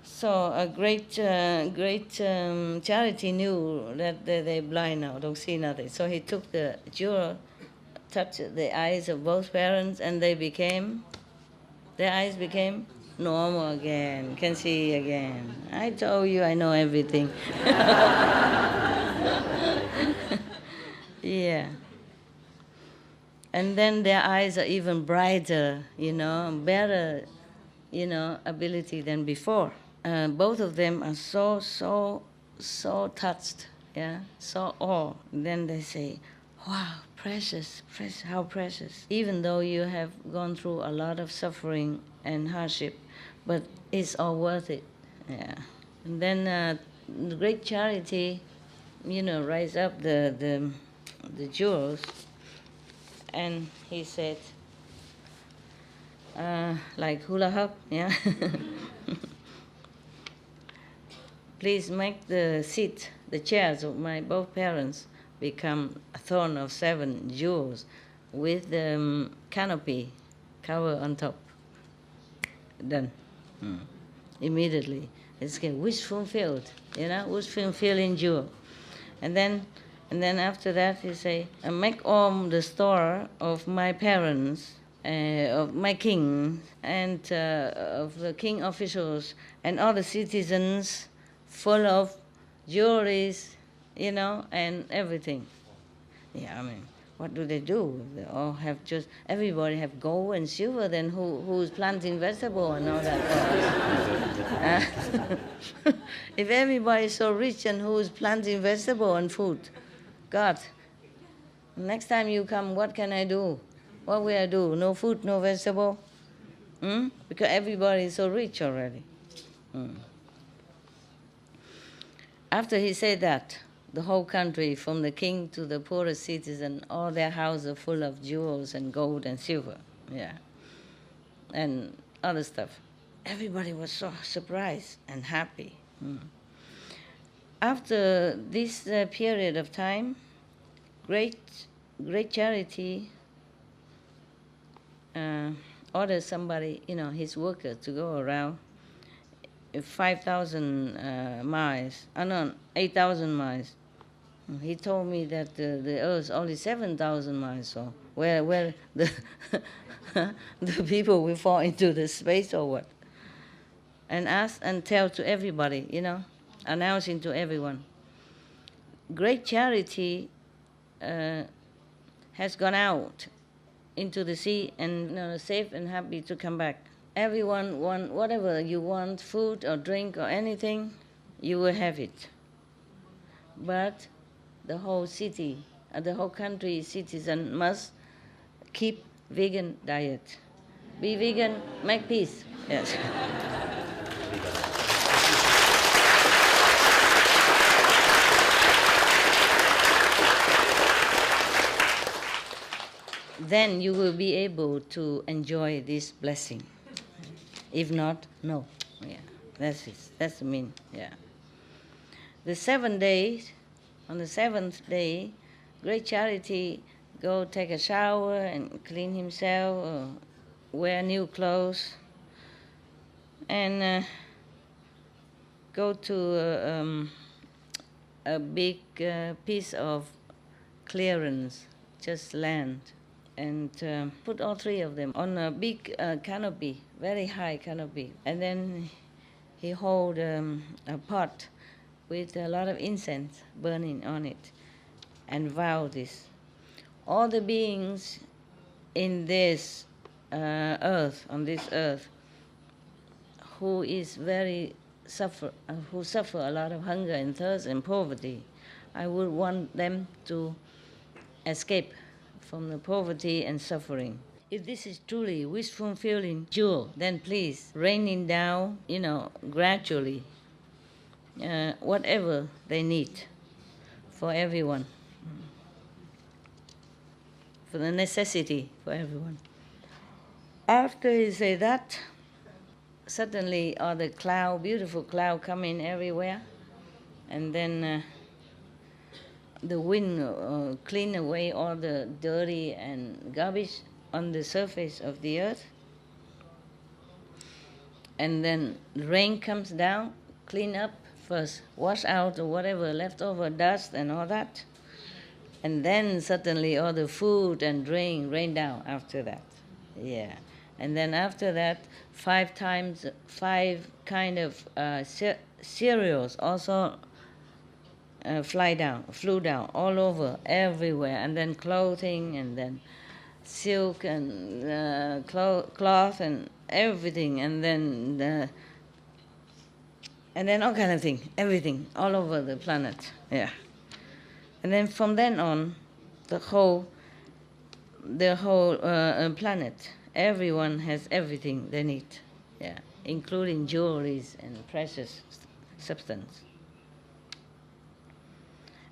So a great charity knew that they're blind now, don't see nothing. So he took the jewel, touched the eyes of both parents, and their eyes became normal again, can see again. I told you I know everything. Yeah. And then their eyes are even brighter, better, ability than before. Both of them are so touched, so awe. Then they say, wow, precious, how precious. Even though you have gone through a lot of suffering and hardship, but it's all worth it. Yeah. And then the great charity, rise up the jewels, and he said, like hula hoop, yeah. Please make the seat, the chairs of my both parents become a throne of 7 jewels with the canopy cover on top. Done. Immediately. It's wish fulfilled, wish fulfilling jewel. And then after that he say, make all the store of my parents, of my king, and of the king officials, and all the citizens full of jewelries, and everything. Yeah, I mean, what do? They all have just, everybody have gold and silver, then who's planting vegetable and all that for us? If everybody is so rich, and who's planting vegetable and food? God, next time you come, what can I do? What will I do? No food, no vegetable? Because everybody is so rich already. After he said that, the whole country, from the king to the poorest citizen, all their houses are full of jewels and gold and silver, yeah, and other stuff. Everybody was so surprised and happy. After this period of time, great charity ordered somebody, his worker, to go around 5,000 miles, no, 8,000 miles. He told me that the Earth only 7,000 miles, so where the the people will fall into the space or what? And ask and tell to everybody, announcing to everyone. Great charity has gone out into the sea and safe and happy to come back. Everyone want whatever you want, food or drink or anything, you will have it. But the whole city, the whole country citizen must keep vegan diet. Be vegan, make peace. Yes. Then you will be able to enjoy this blessing. If not, no. Yeah, that's it. That's the mean. Yeah. The 7 days, on the 7th day, great charity go take a shower and clean himself, wear new clothes, and go to a big piece of clearance, just land, and put all three of them on a big canopy, very high canopy. And then he hold a pot with a lot of incense burning on it, and vow this. All the beings in this earth, on this earth, who suffer a lot of hunger and thirst and poverty, I would want them to escape from the poverty and suffering. If this is truly wish-fulfilling jewel, then please raining down, gradually, whatever they need for everyone, for the necessity for everyone. After he said that, suddenly all the beautiful cloud come in everywhere, and then the wind clean away all the dirty and garbage on the surface of the earth. And then rain comes down, clean up first, wash out whatever leftover dust and all that. And then suddenly all the food and drink rain down after that. Yeah. And then after that, 5 kind of cereals also flew down all over, everywhere. And then clothing, and then silk and cloth and everything, and then all kind of thing, everything all over the planet. Yeah. And then from then on, the whole planet, everyone has everything they need. Yeah, including jewelries and precious substance.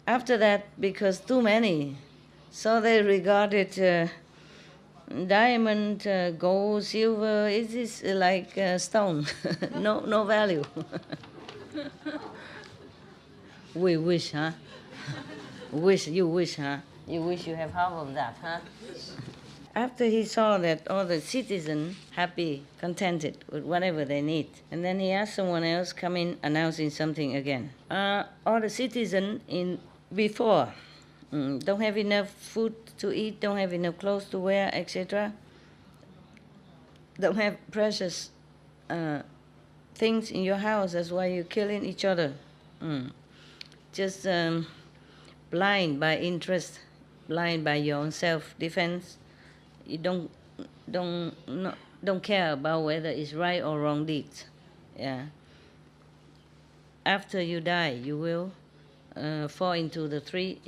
After that, because too many, so they regarded diamond, gold, silver, it is like stone, no value. We wish, huh? You wish, huh? You wish you have half of that, huh? After he saw that all the citizens happy, contented with whatever they need, and then he asked someone else come in announcing something again. All the citizens before don't have enough food to eat, don't have enough clothes to wear, etc. Don't have precious things in your house. That's why you're killing each other. Just blind by interest blind by your own self-defense. You don't no, don't care about whether it's right or wrong deeds. Yeah. After you die, you will fall into the three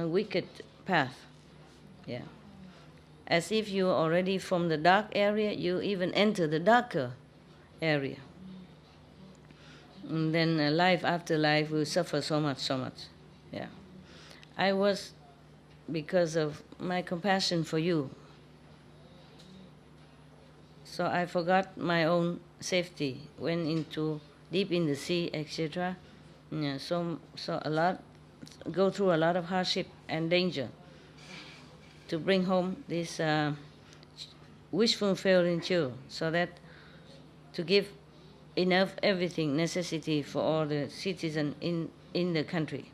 wicked path. Yeah. As if you already from the dark area, you even enter the darker area. And then life after life will suffer so much, so much. Yeah. I was, because of my compassion for you, so I forgot my own safety, went into deep in the sea, etc. Yeah, so a lot, go through a lot of hardship and danger to bring home this wish fulfilling jewel, so that to give enough everything necessity for all the citizens in the country.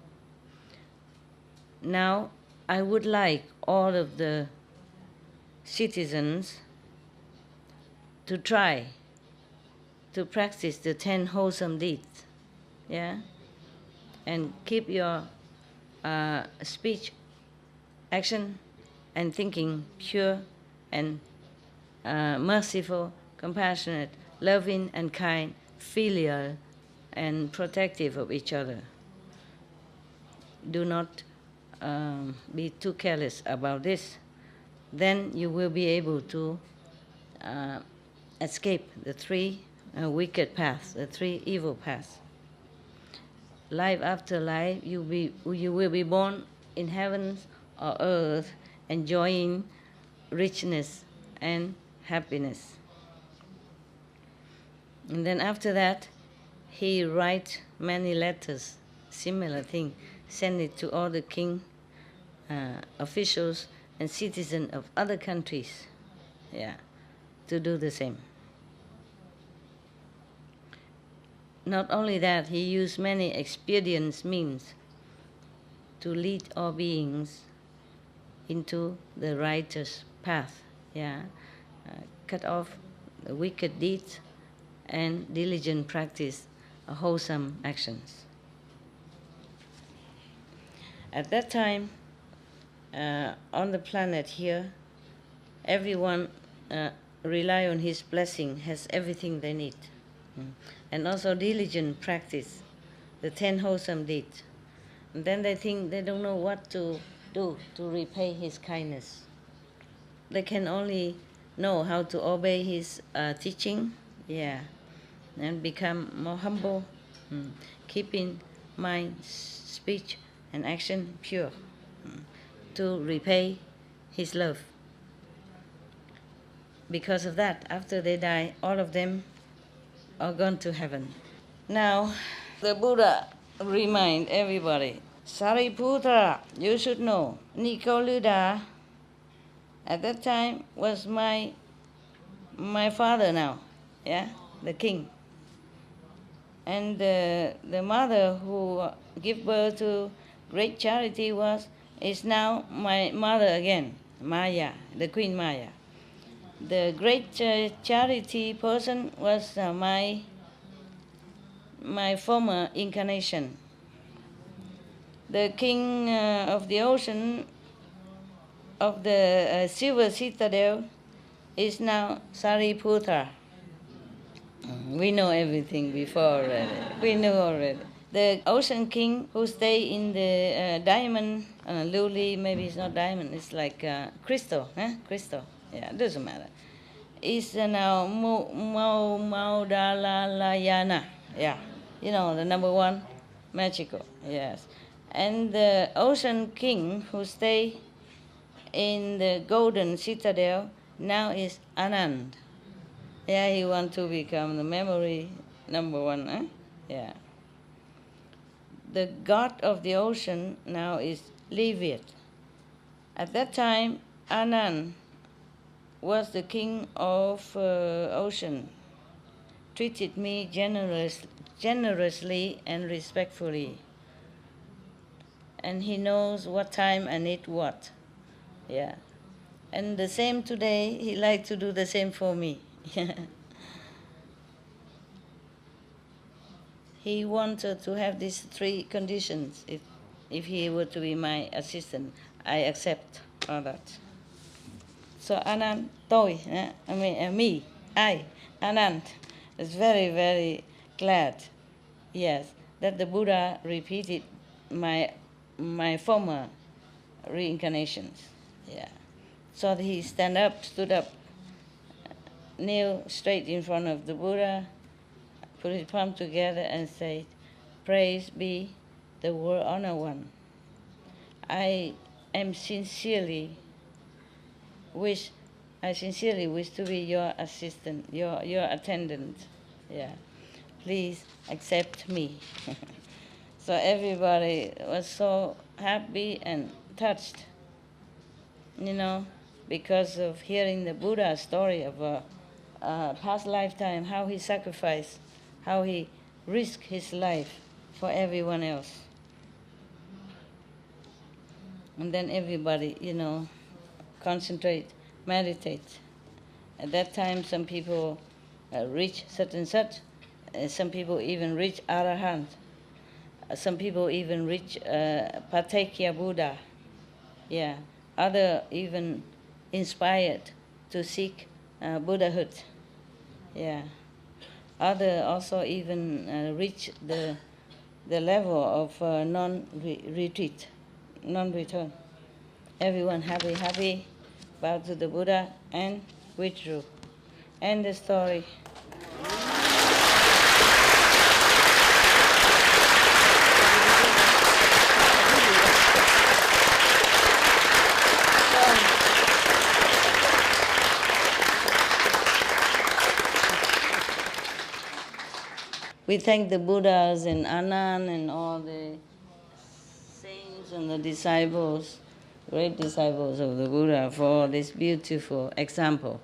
Now I would like all of the citizens to try to practice the 10 wholesome deeds, yeah, and keep your speech, action, and thinking pure and merciful, compassionate, loving and kind, filial and protective of each other. Do not be too careless about this. Then you will be able to escape the three wicked paths, the three evil paths. Life after life, you will be born in heavens or earth, enjoying richness and happiness. And then after that, he write many letters, similar thing, send it to all the king, officials, and citizens of other countries, yeah, to do the same. Not only that, he used many expedient means to lead all beings into the righteous path, yeah, cut off the wicked deeds and diligent practice of wholesome actions. At that time, on the planet here, everyone rely on his blessing, has everything they need. And also diligent practice, the 10 wholesome deeds. And then they think they don't know what to do to repay his kindness. They can only know how to obey his teaching, yeah, and become more humble, keeping mind, speech, and action pure, to repay his love. Because of that, after they die, all of them are gone to heaven. Now, the Buddha remind everybody, Sariputra, you should know, Nikoluddha at that time was my father now, yeah, the king. And the mother who gave birth to great charity is now my mother again, Maya, the Queen Maya. The great charity person was my former incarnation. The king of the ocean of the silver citadel is now Sariputra. We know everything before already. We know already. The ocean king who stay in the diamond, lily, maybe it's not diamond, it's like crystal, crystal. Yeah, it doesn't matter. Is now Maudalalayana. Yeah, you know, the number one, magical, yes. And the ocean king who stay in the golden citadel now is Anand. Yeah, he want to become the memory number one, huh? Yeah. The god of the ocean now is Leviat. At that time, Anand was the king of ocean, treated me generously and respectfully. And he knows what time I need what. Yeah. And the same today, he like to do the same for me. He wanted to have these three conditions if he were to be my assistant. I accept all that. So Anand, tôi, me, Anand, is very, very glad, yes, that the Buddha repeated my former reincarnations. Yeah. So he stood up, kneel straight in front of the Buddha, put his palm together and said, "Praise be the World Honor One. I sincerely wish to be your assistant, your attendant. Yeah. Please accept me." So everybody was so happy and touched, because of hearing the Buddha's story of a past lifetime, how he sacrificed, how he risked his life for everyone else. And then everybody, concentrate, meditate. At that time, some people reach such and such. Some people even reach Arahant. Some people even reach Patekya Buddha. Yeah. Other even inspired to seek Buddhahood. Yeah. Other also even reach the level of non-retreat, non-return. Everyone happy, bowed to the Buddha and withdrew. End the story. We thank the Buddhas and Anand and all the saints and the disciples, great disciples of the Buddha, for this beautiful example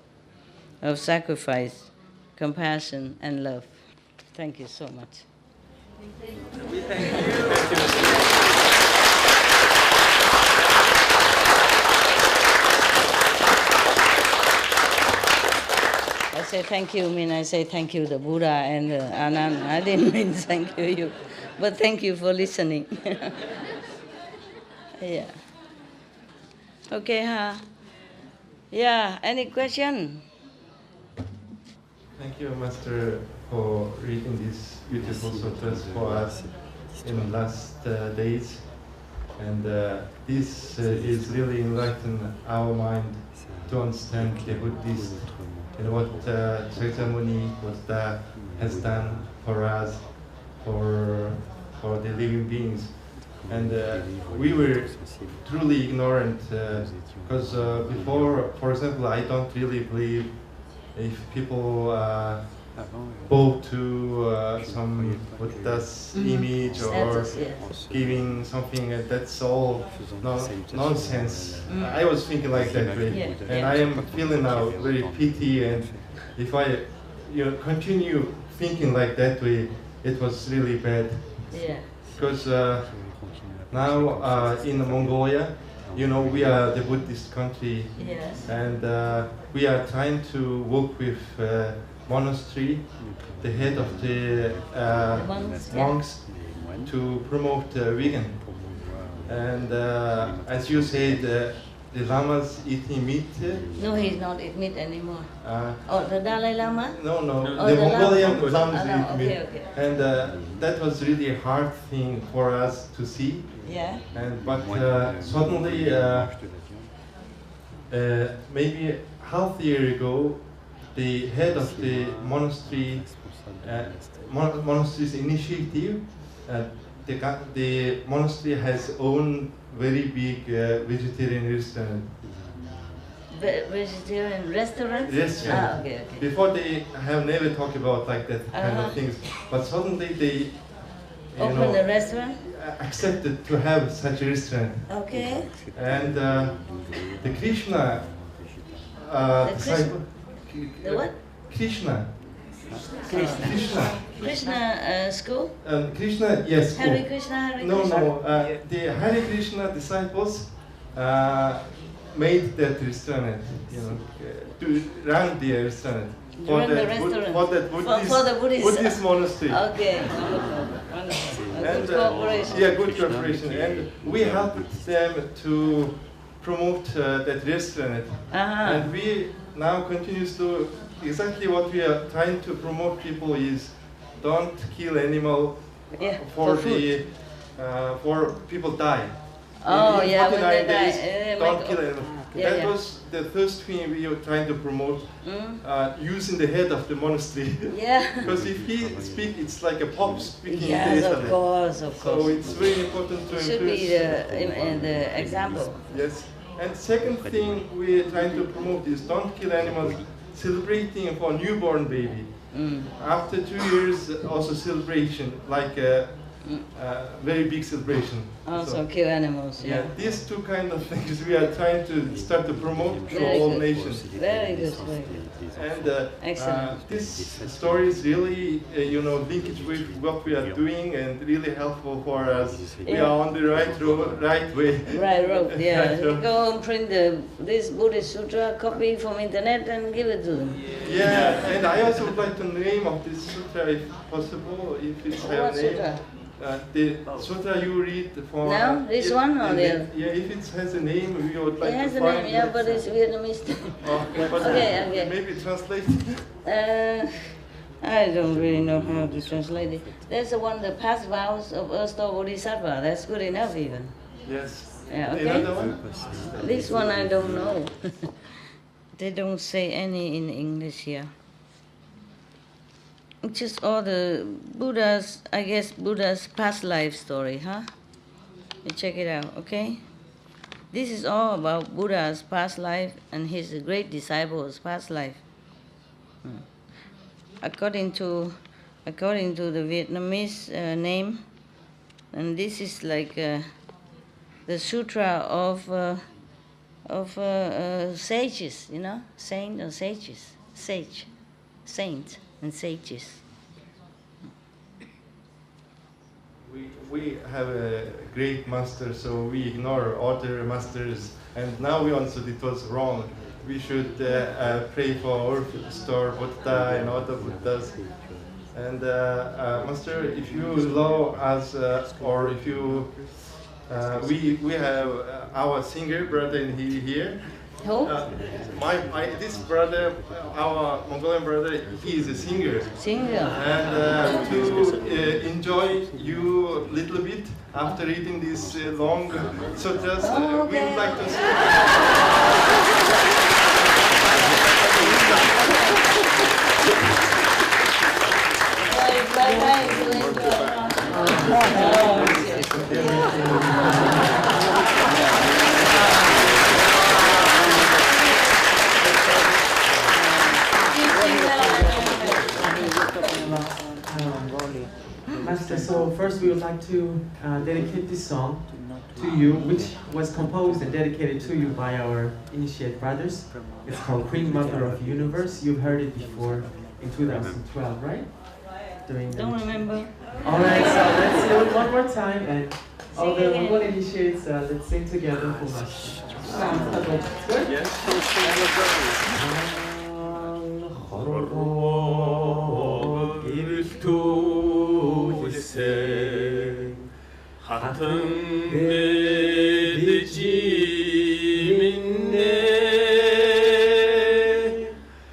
of sacrifice, compassion, and love. Thank you so much. We thank you. I say thank you, I say thank you the Buddha and Anand. I didn't mean thank you, but thank you for listening. Yeah. Okay, huh? Yeah, any question? Thank you, Master, for reading these beautiful sutras for us in the last days. And this is really enlightening our mind to understand the Buddhist and what Shakyamuni has done for us, for the living beings. And we were truly ignorant because before, for example, I don't really believe if people bow to some Buddha's image or giving something, that's all nonsense. I was thinking like that way, and I am feeling now very pity. And if I, continue thinking like that way, it was really bad. Because now in Mongolia, we are the Buddhist country, and we are trying to work with monastery, the head of the monks, to promote vegan. And as you said, the lamas eating meat. No, he's not eating meat anymore. The Dalai Lama? No, oh, the Mongolian lamas eat meat. Okay. And that was really a hard thing for us to see. Yeah. But suddenly, maybe half a year ago, the head of the monastery's initiative, the monastery has own very big vegetarian restaurant. Vegetarian restaurant? Restaurant. Okay. Before they have never talked about like that kind of things, but suddenly they open the restaurant? Accepted to have such a restaurant. Okay. And the Krishna disciple. The what? Krishna. Krishna school? Krishna, yes. School. Hare Krishna. No. The Hare Krishna disciples made that restaurant, to run the restaurant. For the Buddhist monastery. Okay. And, good cooperation. Good cooperation. And we helped them to promote that restaurant. Uh-huh. And we now continues to exactly what we are trying to promote people is don't kill animal Yeah, for for food. for people die. Oh, in yeah, when 49 they die, days, like, don't kill animal. yeah, That yeah. was the first thing we were trying to promote, Mm? using the head of the monastery. Yeah. Because if he speak, it's like a pop speaking Yes, in of Italy. course, of So course. it's very important to Should be influence. the example. Yes. And second thing we're trying to promote is don't kill animals. Celebrating for newborn baby. Mm. After 2 years, also celebration, like a very big celebration. Also So, kill animals. yeah, Yeah. these two kind of things we are trying to start to promote to Very all good. nations. Very good. Very good. And Excellent. this story is really, linkage with what we are doing and really helpful for us. We Yeah. are on the right road, right way. Right road. Yeah. Right road. Go and print this Buddhist sutra, copy from internet, and give it to them. Yeah, and I also would like to name of this sutra if possible, if it's have What a name. sutra? The sutra you read for... Now? This one or the other? Yeah, if it has a name, we would like It has to a find name, yeah, it. but it's Vietnamese. Okay, but Okay. maybe translate. I don't really know how to translate it. There's the one, the past vows of Earth-Star Bodhisattva. That's good enough even. Yes. Yeah, okay. Another one? This one I don't know. They don't say any in English here. It's just all the Buddha's, I guess, Buddha's past life story, huh? You check it out, okay? This is all about Buddha's past life and his great disciples' past life. According to the Vietnamese name, and this is like the sutra of sages, saint or sages, saint and sages. We have a great master, so we ignore other masters, and now we also it was wrong. We should pray for our store Buddha and other Buddhas. And master, if you love us, or if you, we have our singer brother here. Who? This brother, our Mongolian brother, he is a singer. Singer. And to enjoy you a little bit after reading this long sutras, we would like to Master, so first we would like to dedicate this song to you, which was composed and dedicated to you by our initiate brothers. It's called Queen Mother of Universe. You've heard it before in 2012, right? Don't remember. Alright, so let's do it one more time, and all the Mongol initiates, let's sing together for Master. Good? Yes. Hatın bediciminne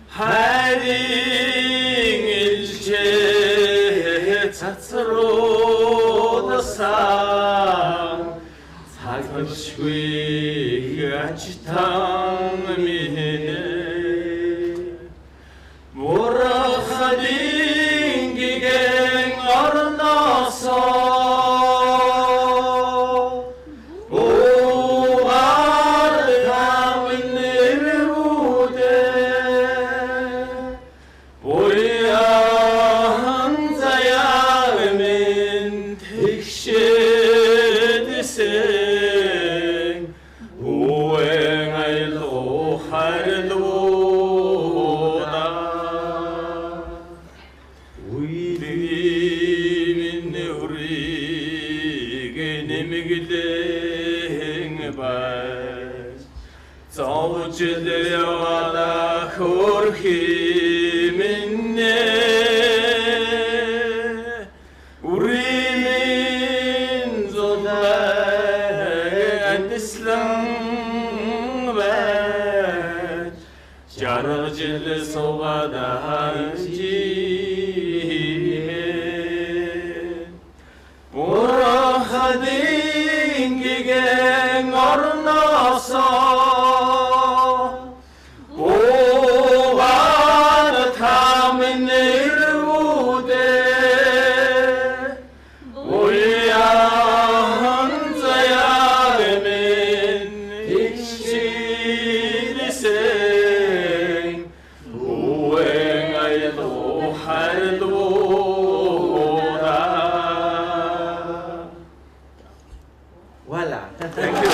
her ilçe çatırolasa sakışvi açtan mihne Murahadin gigen arnasa Islam 바로질 소바다지메 보라하딘 기갱 얼어서 오바나 탐은 내르우데 올양 자야르멘 익시리생 우행하여도 할도다. Voila. Thank you.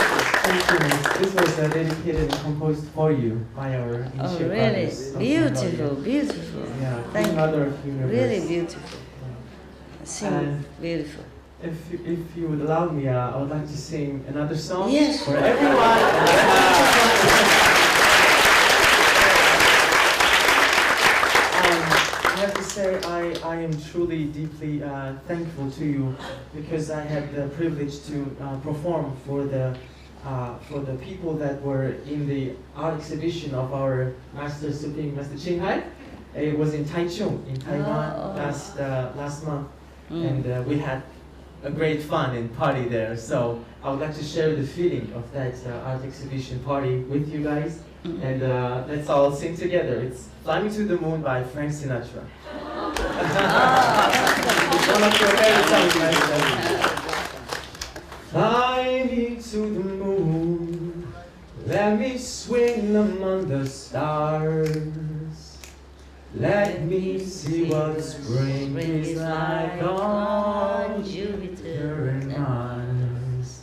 This was dedicated and composed for you by our Oh, initiate really? brothers of Beautiful, Mongolia. beautiful. Yeah, Thank Queen Mother of Universe. Really beautiful. Sing beautiful. If you would allow me, I would like to sing another song Yes. for everyone. I have to say, I am truly deeply thankful to you because I had the privilege to perform for the people that were in the art exhibition of our Master Supreme Master Chinghai. It was in Taichung in Taiwan last month, and we had a great fun and party there. So I would like to share the feeling of that art exhibition party with you guys, and let's all sing together. It's "Fly Me to the Moon" by Frank Sinatra. It's one of your favorite songs, right? Fly me to the moon, let me swing among the stars. Let me see what spring is like on Jupiter and Mars.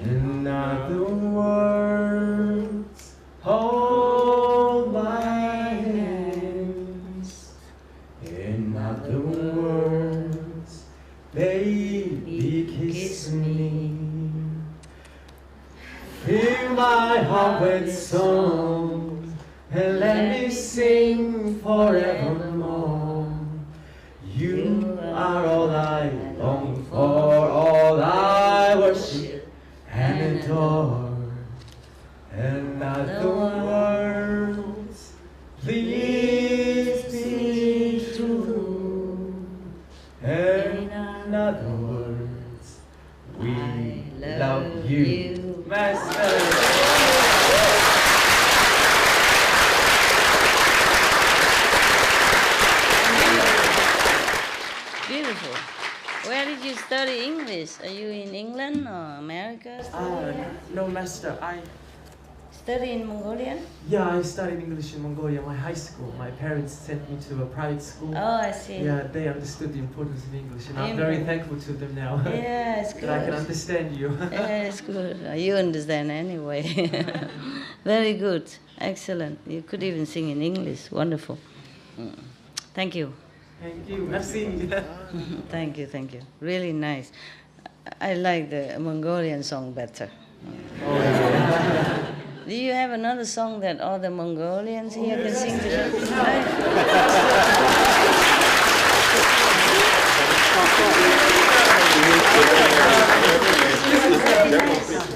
In other words, hold my hands. In other words, baby, kiss me. Fill my heart with song and let me sing forevermore. You are all I long for, all I worship and adore. In other words, please be true. In other words, we love you, Master. Beautiful. Where did you study English? Are you in England or America? No, Master. Study in Mongolian? Yeah, I studied English in Mongolia, my high school. My parents sent me to a private school. Oh, I see. Yeah, they understood the importance of English, and I'm very thankful to them now. Yeah, it's good. That I can understand you. Yeah, it's good. You understand anyway. Very good. Excellent. You could even sing in English. Wonderful. Thank you. Thank you. Merci. Thank you, thank you. Really nice. I like the Mongolian song better. Oh, yeah. Do you have another song that all the Mongolians here can sing together?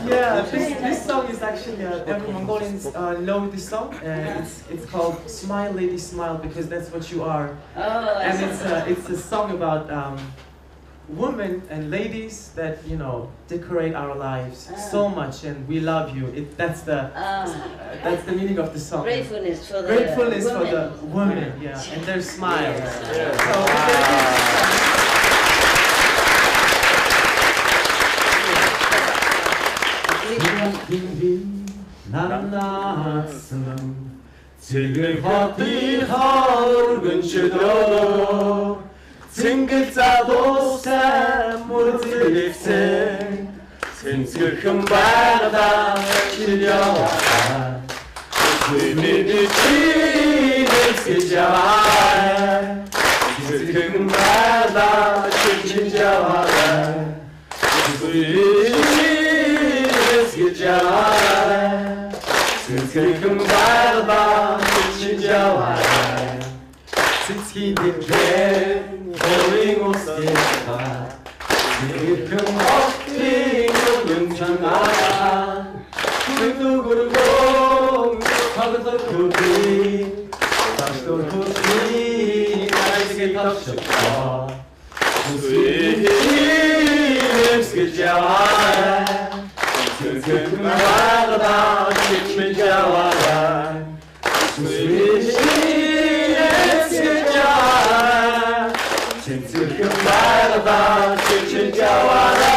Yeah, this song is actually every Mongolians know this song. It's called "Smile, Lady, Smile" because that's what you are. Oh, And it's a song about women and ladies that decorate our lives so much, and we love you. That's the meaning of the song. Gratefulness for the Gratefulness women. for the women, yeah, and their smiles. Yeah. So Цингэлзадуу сайн мөрзөлөвсөн цэнцгэрхэн байгаад чил яваа Миний чинээс гэж яваа Цэнцгэрхэн байгаад чил яваа Чинээс гэж яваа Цэнцгэрхэн байгаад чил яваа Since he did care for 옷에다 지금 어린 용창아 굴뚝굴뚝 작은 굴뚝이 다시도 굴뚝이 나에게 덮쳤다 수위를 스자와라 그 말하다 지금 자와라 수위를 스자와라 지금 말하다 지금 자와라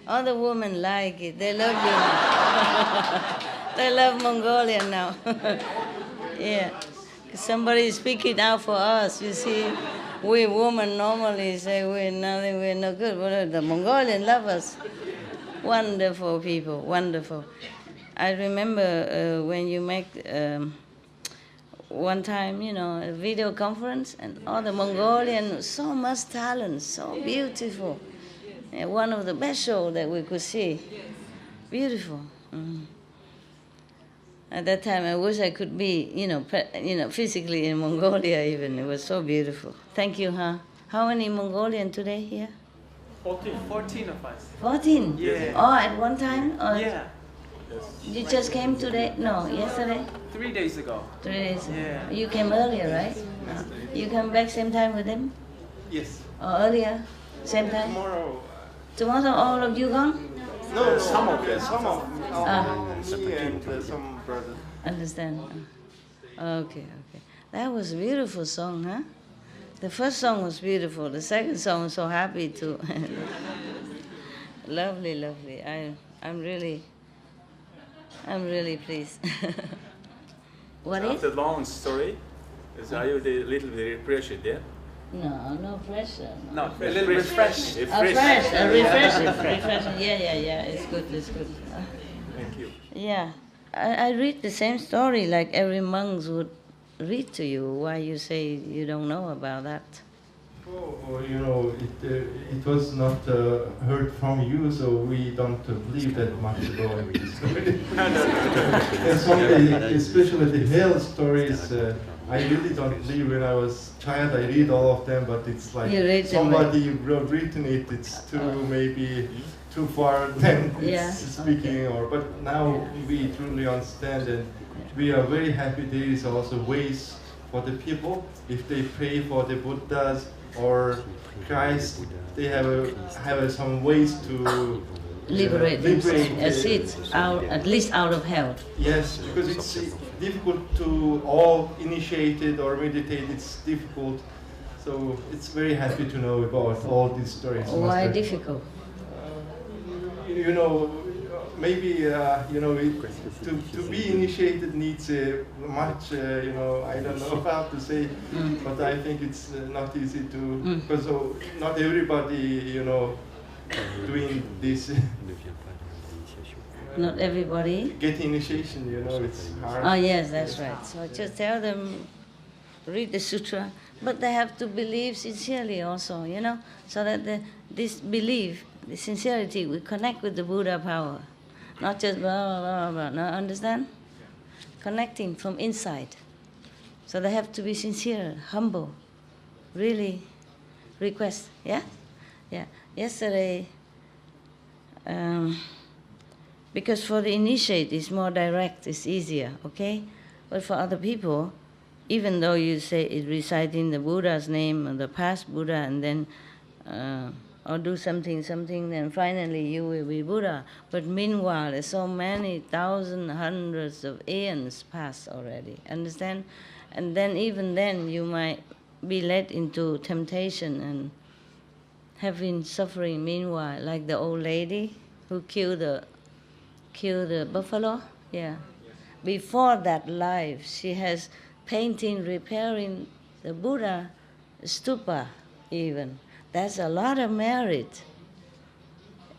All the women like it. They love you now. They love Mongolian now. Yeah. Somebody is speaking out for us. You see, we women normally say we're nothing, we're no good. But the Mongolian love us. Wonderful people, wonderful. I remember when you make one time, a video conference, and all the Mongolian, so much talent, so beautiful. One of the best shows that we could see. Beautiful. At that time, I wish I could be, physically in Mongolia even. It was so beautiful. Thank you, huh? How many Mongolian today here? 14 of us. 14? Yeah. Oh, at one time? Or Yeah. you just came today? No, yesterday? 3 days ago. 3 days ago. Yeah. You came earlier, right? You come back same time with him? Yes. Or earlier? Same time? Tomorrow. Tomorrow all of you gone? No, some of them. Some of me and some brothers. Understand. Okay. That was a beautiful song, huh? The first song was beautiful. The second song was so happy too. Lovely. I'm really pleased. What is? After long story, are you a little bit pressured there? No pressure. No, a little bit fresh. Refreshing. Yeah. It's good. Thank you. Yeah, I read the same story like every monk would read to you. Why you say you don't know about that? It was not heard from you, so we don't believe that much about this story. And some, especially the hell stories, I really don't believe. When I was child, I read all of them, but it's like somebody written it. It's maybe too far than speaking. Okay. But now we truly understand, and we are very happy. There is also ways for the people if they pray for the Buddhas or Christ. They have some ways to liberate it out, at least out of hell. Yes, because it's difficult to all initiated or meditate. It's difficult. So it's very happy to know about all these stories. Why difficult? Maybe to be initiated needs much. I don't know how to say, but I think it's not easy to because not everybody doing this. Not everybody get initiation. It's hard. Oh yes, that's right. So just tell them, read the sutra, but they have to believe sincerely also. So that this belief, the sincerity, will connect with the Buddha power. Not just blah, blah, blah, no, understand? Connecting from inside. So they have to be sincere, humble, really request, yeah? Yeah. Yesterday, because for the initiate, it's more direct, it's easier, okay? But for other people, even though you say it's reciting the Buddha's name, or the past Buddha, and then or do something, then finally you will be Buddha. But meanwhile, there's so many thousands, hundreds of aeons passed already, understand? And then even then, you might be led into temptation and having suffering meanwhile, like the old lady who killed the buffalo. Yeah. Before that life, she has painting, repairing the Buddha stupa even. That's a lot of merit.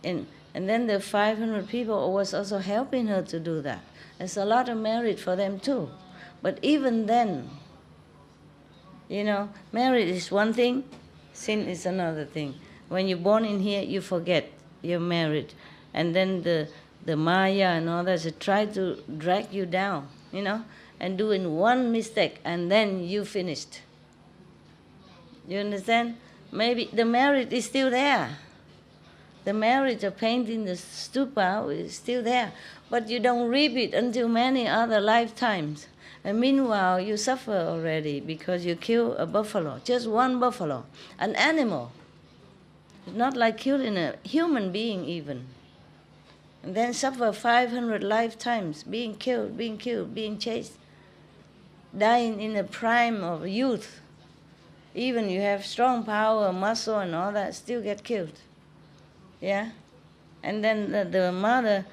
And then the 500 people was also helping her to do that. There's a lot of merit for them too. But even then, merit is one thing, sin is another thing. When you're born in here, you forget your merit. And then the Maya and all that try to drag you down, and doing one mistake, and then you finished. You understand? Maybe the merit is still there. The merit of painting the stupa is still there, but you don't reap it until many other lifetimes. And meanwhile, you suffer already because you kill a buffalo, just one buffalo, an animal. It's not like killing a human being even. And then suffer 500 lifetimes, being killed, being chased, dying in the prime of youth. Even you have strong power, muscle and all that, still get killed. Yeah? And then the mother,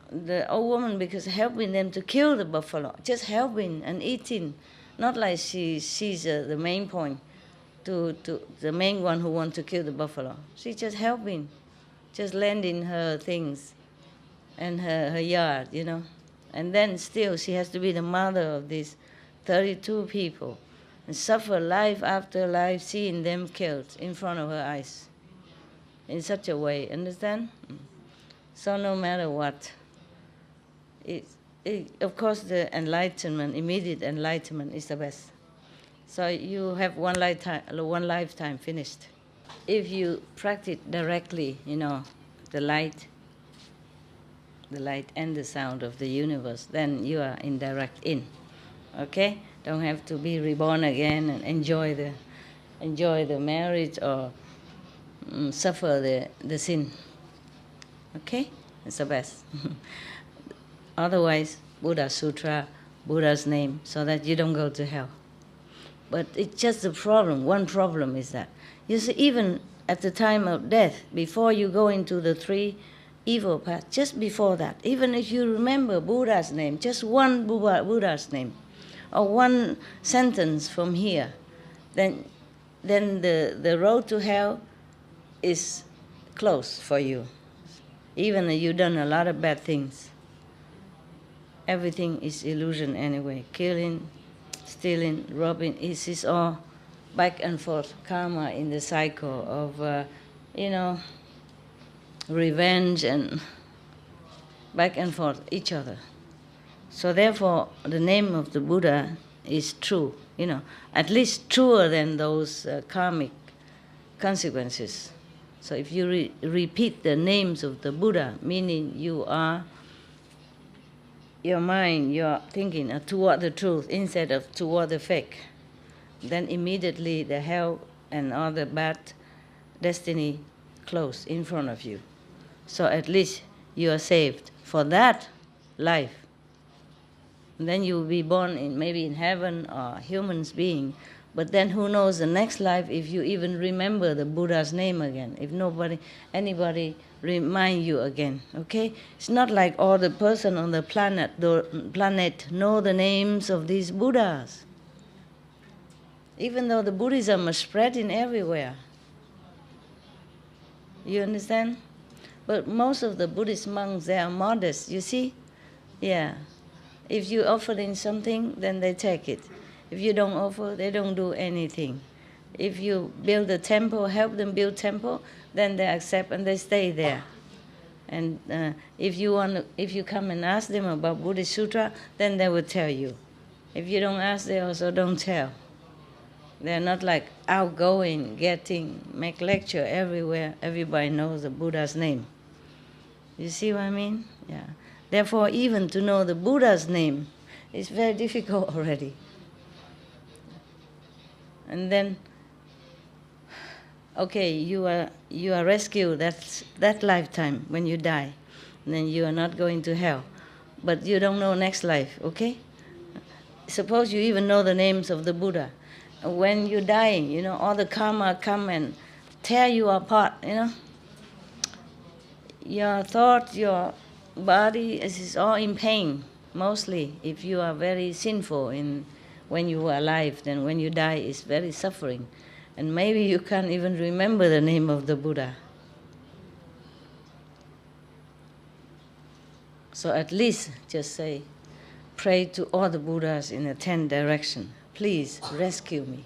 the old woman, because helping them to kill the buffalo, just helping and eating, not like she's the main point, to the main one who wants to kill the buffalo. She's just helping, just lending her things and her yard, And then still she has to be the mother of these 32 people and suffer life after life seeing them killed in front of her eyes in such a way, understand? So no matter what, of course the enlightenment, immediate enlightenment is the best. So you have one lifetime finished. If you practice directly, the light and the sound of the universe, then you are in direct in. Okay? Don't have to be reborn again and enjoy the marriage or suffer the sin. Okay? It's the best. Otherwise, Buddha Sutra, Buddha's name, so that you don't go to hell. But it's just a problem. One problem is that, you see, even at the time of death, before you go into the three evil paths, just before that, even if you remember Buddha's name, just one Buddha's name, or one sentence from here, then the road to hell is closed for you. Even if you've done a lot of bad things. Everything is illusion anyway. Killing, stealing, robbing, it is all back and forth karma in the cycle of, revenge and back and forth each other. So therefore, the name of the Buddha is true, at least truer than those karmic consequences. So if you repeat the names of the Buddha, meaning your mind, your thinking are toward the truth instead of toward the fake, then immediately the hell and all the bad destiny close in front of you. So at least you are saved for that life. And then you will be born maybe in heaven or human's being. But then who knows the next life if you even remember the Buddha's name again, if anybody remind you again, okay? It's not like all the person on the planet know the names of these Buddhas. Even though the Buddhism is spreading everywhere. You understand? But most of the Buddhist monks, they are modest, you see? Yeah. If you offer them something, then they take it. If you don't offer, they don't do anything. If you build a temple, help them build temple, then they accept and they stay there. And if you come and ask them about Buddhist Sutra, then they will tell you. If you don't ask, they also don't tell. They're not like outgoing, make lecture everywhere. Everybody knows the Buddha's name. You see what I mean? Yeah. Therefore, even to know the Buddha's name is very difficult already. And then, okay, you are rescued that lifetime when you die. And then you are not going to hell. But you don't know next life, okay? Suppose you even know the names of the Buddha. When you're dying, all the karma come and tear you apart, Your thought, your body is all in pain, mostly. If you are very sinful when you were alive, then when you die, it's very suffering. And maybe you can't even remember the name of the Buddha. So at least just say, pray to all the Buddhas in the 10 directions. Please rescue me.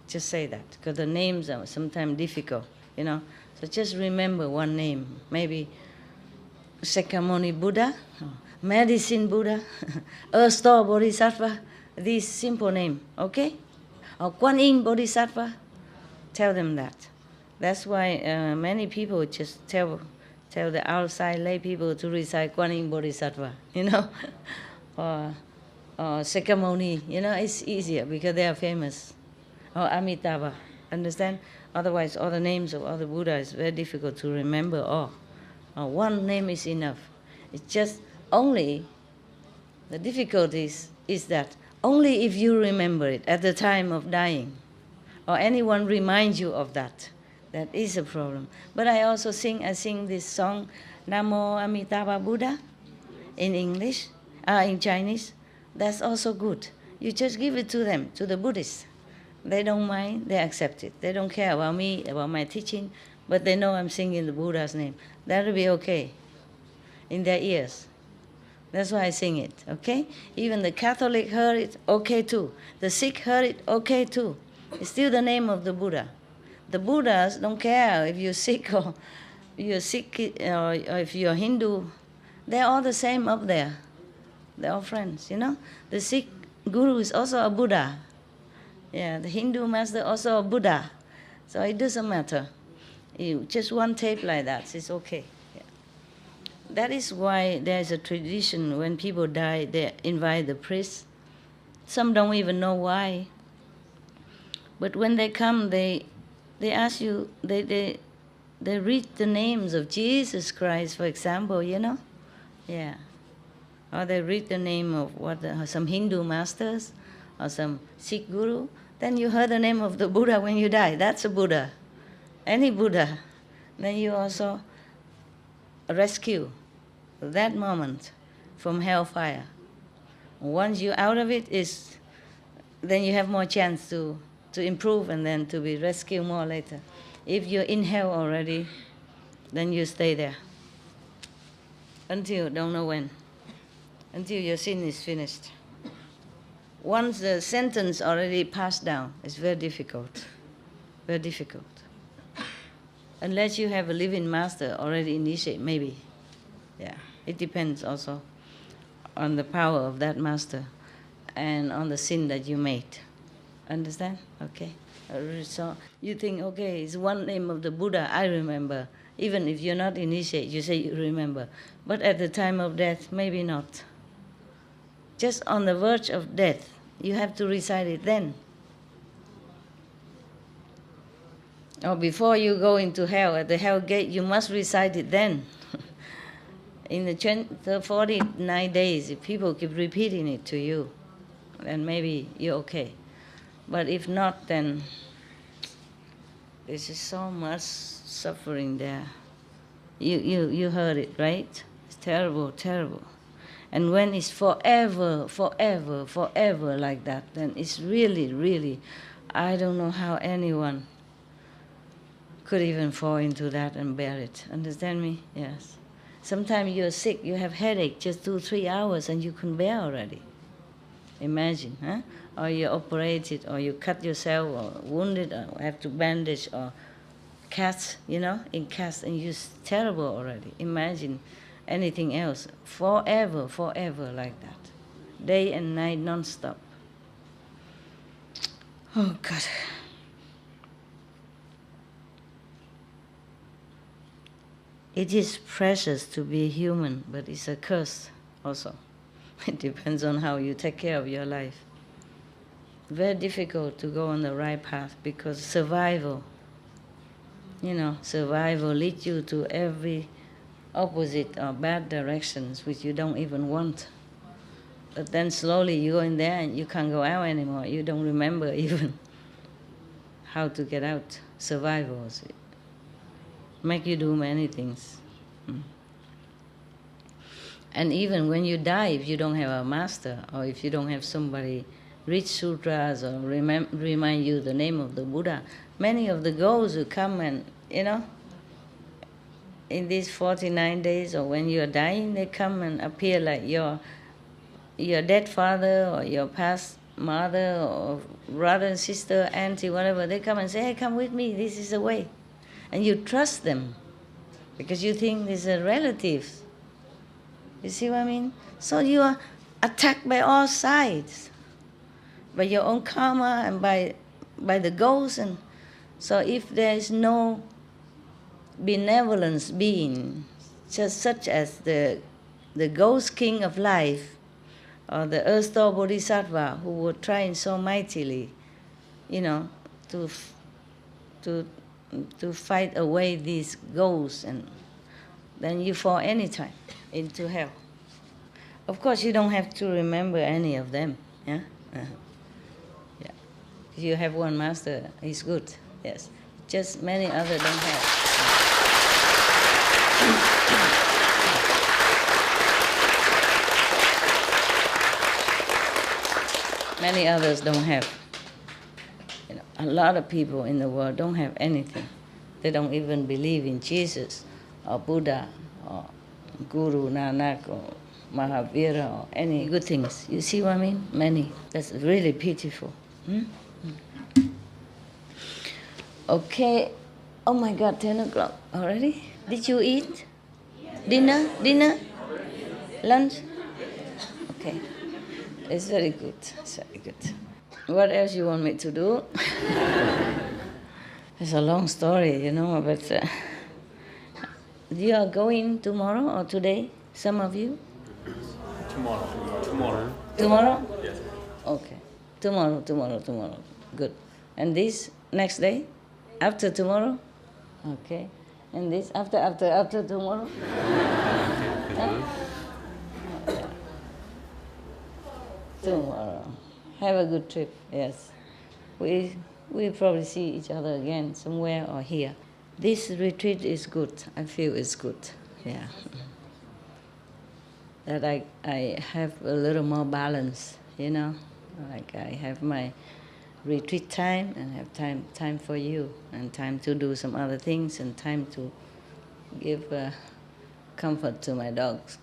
Just say that, because the names are sometimes difficult, you know. So just remember one name. Maybe Sakyamuni Buddha, Medicine Buddha, Earth Store Bodhisattva. These simple names, okay? Or Kuan Yin Bodhisattva. Tell them that. That's why many people just tell the outside lay people to recite Kuan Yin Bodhisattva, you know, or Sakyamuni, you know, it's easier because they are famous. Or Amitabha, understand? Otherwise, all the names of all the Buddhas is very difficult to remember all. One name is enough. It's just only, the difficulties is that only if you remember it at the time of dying, or anyone reminds you of that, that is a problem. But I sing this song, Namo Amitabha Buddha, in English, in Chinese. That's also good. You just give it to them, to the Buddhists. They don't mind, they accept it. They don't care about me, about my teaching, but they know I'm singing the Buddha's name. That'll be okay in their ears. That's why I sing it, okay? Even the Catholic heard it, okay too. The Sikh heard it, okay too. It's still the name of the Buddha. The Buddhas don't care if you're Sikh or if you're Hindu. They're all the same up there. They're all friends, you know? The Sikh guru is also a Buddha. Yeah, the Hindu master also a Buddha. So it doesn't matter. You just one tape like that, it's okay. Yeah. That is why there's a tradition when people die, they invite the priest. Some don't even know why. But when they come, they ask you, they read the names of Jesus Christ, for example, you know? Yeah. Or they read the name of some Hindu masters or some Sikh guru. Then you heard the name of the Buddha when you die. That's a Buddha. Any Buddha. Then you also rescue that moment from hellfire. Once you're out of it, then you have more chance to improve and then to be rescued more later. If you're in hell already, then you stay there until don't know when, until your sin is finished. Once the sentence already passed down, it's very difficult, very difficult. Unless you have a living master already initiated, maybe. Yeah, it depends also on the power of that master and on the sin that you made. Understand? Okay. So you think, okay, it's one name of the Buddha, I remember. Even if you're not initiated, you say you remember. But at the time of death, maybe not. Just on the verge of death, you have to recite it then. Or before you go into hell, at the hell gate, you must recite it then. In the 49 days, if people keep repeating it to you, then maybe you're okay. But if not, then there's just so much suffering there. You heard it, right? It's terrible, terrible. And when it's forever, forever, forever like that, then it's really, really, I don't know how anyone could even fall into that and bear it. Understand me? Yes. Sometimes you're sick, you have headache, just 2-3 hours and you can bear already. Imagine, huh? Or you're operated, or you cut yourself, or wounded, or have to bandage, or cast, in cast, and you're terrible already. Imagine anything else. Forever, forever like that. Day and night, non-stop. Oh, God. It is precious to be human, but it's a curse also. It depends on how you take care of your life. Very difficult to go on the right path because survival, survival leads you to every opposite or bad directions which you don't even want. But then slowly you go in there and you can't go out anymore. You don't remember even how to get out. Survival make you do many things. And even when you die, if you don't have a master or if you don't have somebody read sutras or remind you the name of the Buddha. Many of the ghosts who come and, in these 49 days or when you're dying, they come and appear like your dead father or your past mother or brother, sister, auntie, whatever. They come and say, hey, come with me, this is the way. And you trust them because you think these are relatives. You see what I mean? So you are attacked by all sides, by your own karma and by the ghosts. And so if there is no benevolence being, just such as the ghost king of life, or the earth store bodhisattva who were trying so mightily, to fight away these ghosts, and then you fall anytime into hell. Of course, you don't have to remember any of them. Yeah. Yeah. You have one master. He's good. Yes. Just many others don't have. Many others don't have. A lot of people in the world don't have anything. They don't even believe in Jesus or Buddha or Guru Nanak or Mahavira or any good things. You see what I mean? Many. That's really pitiful. Okay. Oh my God, 10 o'clock already? Did you eat? Dinner? Lunch? Okay. It's very good. It's very good. What else you want me to do? It's a long story, but you are going tomorrow or today? Some of you? Tomorrow. Tomorrow? Yes. Okay. Tomorrow. Good. And this next day? After tomorrow? Okay. And this after tomorrow? Huh? Tomorrow. Have a good trip, yes. We'll probably see each other again somewhere or here. This retreat is good. I feel it's good, yeah. That I have a little more balance, Like I have my retreat time and have time for you and time to do some other things and time to give comfort to my dogs.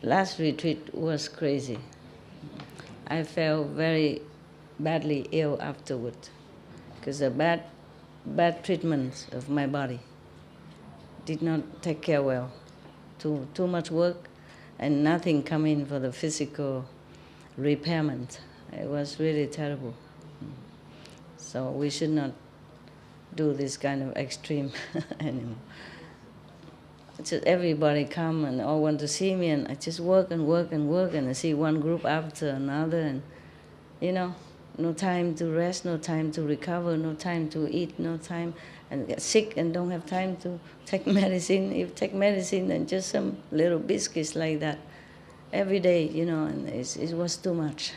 Last retreat was crazy. I felt very badly ill afterward because of bad treatment of my body. Did not take care well. Too much work and nothing coming for the physical repairment. It was really terrible. So we should not do this kind of extreme anymore. Just everybody come and all want to see me, and I just work and I see one group after another, and no time to rest, no time to recover, no time to eat, no time, and get sick and don't have time to take medicine. If you take medicine, then just some little biscuits like that every day, and it was too much.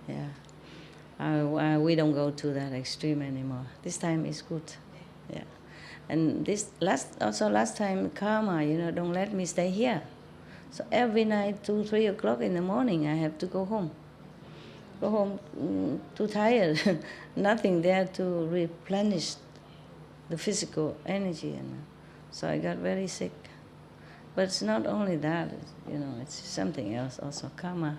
Yeah, we don't go to that extreme anymore. This time is good. Yeah. And this last time, karma, don't let me stay here. So every night, 2, 3 o'clock in the morning, I have to go home. Go home, too tired. Nothing there to replenish the physical energy. And so I got very sick. But it's not only that, it's something else also, karma.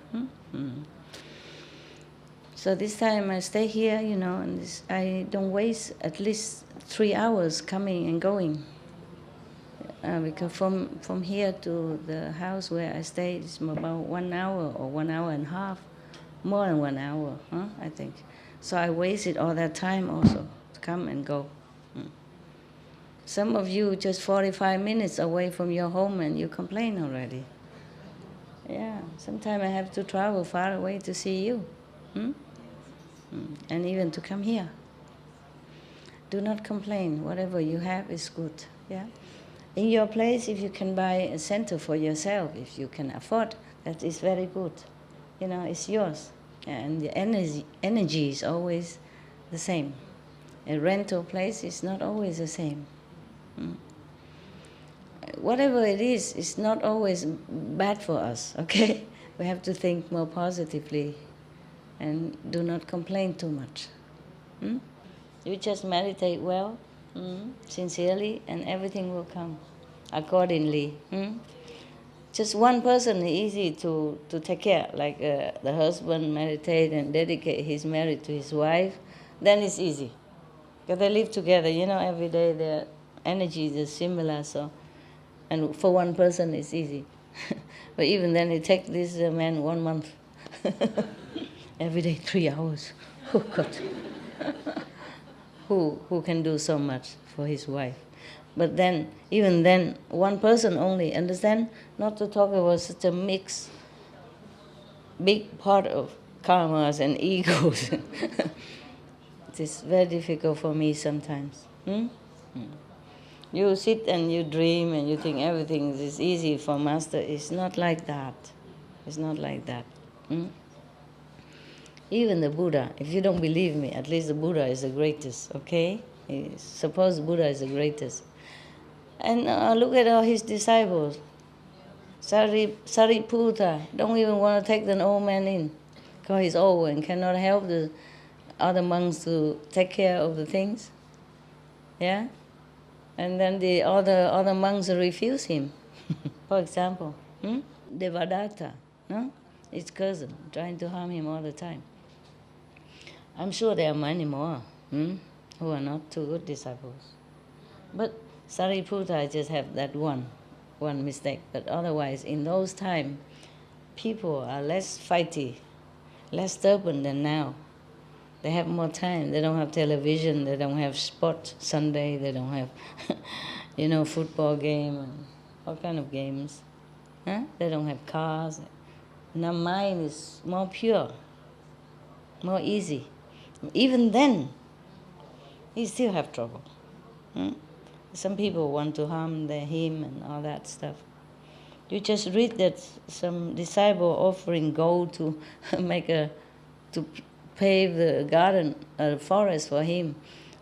So this time I stay here, and I don't waste at least 3 hours coming and going. Because from here to the house where I stay is about 1 hour or 1 hour and a half, more than 1 hour, I think. So I wasted all that time also to come and go. Some of you just 45 minutes away from your home and you complain already. Yeah, sometimes I have to travel far away to see you. And even to come here. Do not complain. Whatever you have is good. Yeah. In your place, if you can buy a center for yourself, if you can afford, that is very good. It's yours. And the energy is always the same. A rental place is not always the same. Whatever it is, it's not always bad for us, okay? We have to think more positively. and do not complain too much. You just meditate well, sincerely, and everything will come accordingly. Just one person is easy to take care, like the husband meditate and dedicate his marriage to his wife, then it's easy. Because they live together, every day their energies are similar, so, and for one person it's easy. But even then it takes this man 1 month. Every day 3 hours. Oh God. Who can do so much for his wife? But then, even then, one person only, understand? Not to talk about such a mix, big part of karmas and egos. It is very difficult for me sometimes. You sit and you dream and you think everything is easy for Master. It's not like that. It's not like that. Even the Buddha, if you don't believe me, at least the Buddha is the greatest, okay? Suppose Buddha is the greatest. And look at all his disciples. Sariputta don't even want to take the old man in because he's old and cannot help the other monks to take care of the things. Yeah? And then the other monks refuse him. For example, Devadatta, no? His cousin, trying to harm him all the time. I'm sure there are many more who are not too good disciples. But Sariputta just have that one mistake. But otherwise, in those times, people are less fighty, less stubborn than now. They have more time. They don't have television. They don't have sport Sunday. They don't have, football game and all kind of games. They don't have cars. And their mind is more pure, more easy. Even then, he still have trouble. Some people want to harm him and all that stuff. You just read that some disciple offering gold to to pave the garden, forest for him,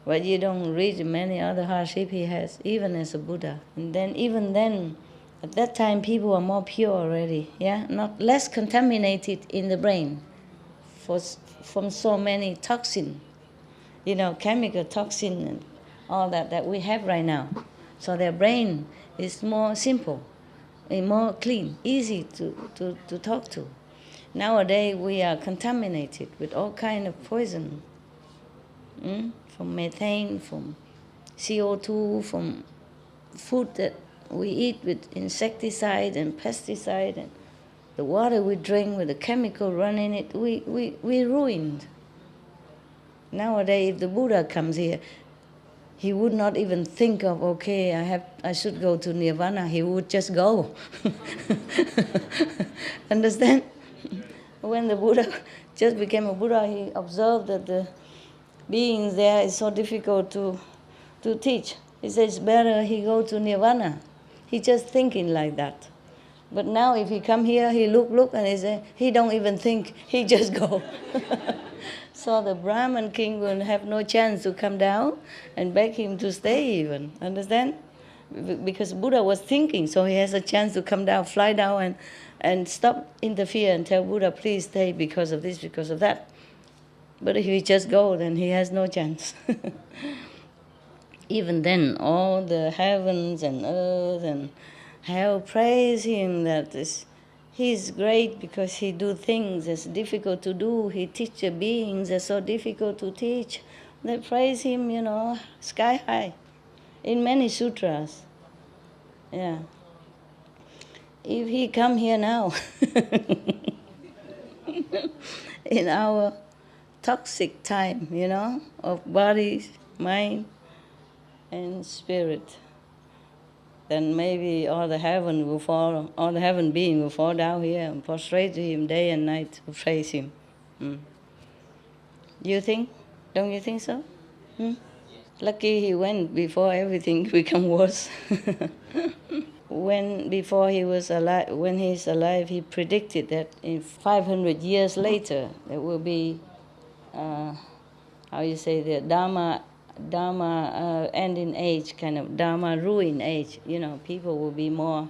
but you don't read many other hardship he has, even as a Buddha. And then, even then, at that time, people are more pure already, not less contaminated in the brain from so many toxin, chemical toxin and all that we have right now. So their brain is more simple, more clean, easy to talk to. Nowadays we are contaminated with all kind of poison, from methane, from CO2, from food that we eat with insecticide and pesticide, and the water we drink with the chemical running it, we ruined. Nowadays, if the Buddha comes here, he would not even think of, okay, I should go to Nirvana. He would just go. Understand? When the Buddha just became a Buddha, he observed that the beings there is so difficult to teach. He says, better he go to Nirvana. He just thinking like that. But now if he come here, he look, and he say, he don't even think, he just go. So the Brahman king will have no chance to come down and beg him to stay even, understand? Because Buddha was thinking, so he has a chance to come down, fly down and stop, interfere and tell Buddha, please stay because of this, because of that. But if he just go, then he has no chance. Even then, all the heavens and earth and hell praise him that he's great because he do things that's difficult to do. He teach the beings that's so difficult to teach. They praise him, sky high, in many sutras. Yeah. If he come here now, in our toxic time, of body, mind, and spirit, then maybe all the heaven being will fall down here and prostrate to him day and night to praise him. You think? Don't you think so? Lucky he went before everything become worse. When he's alive, he predicted that in 500 years later there will be, the Dharma ending age, kind of Dharma ruin age. People will be more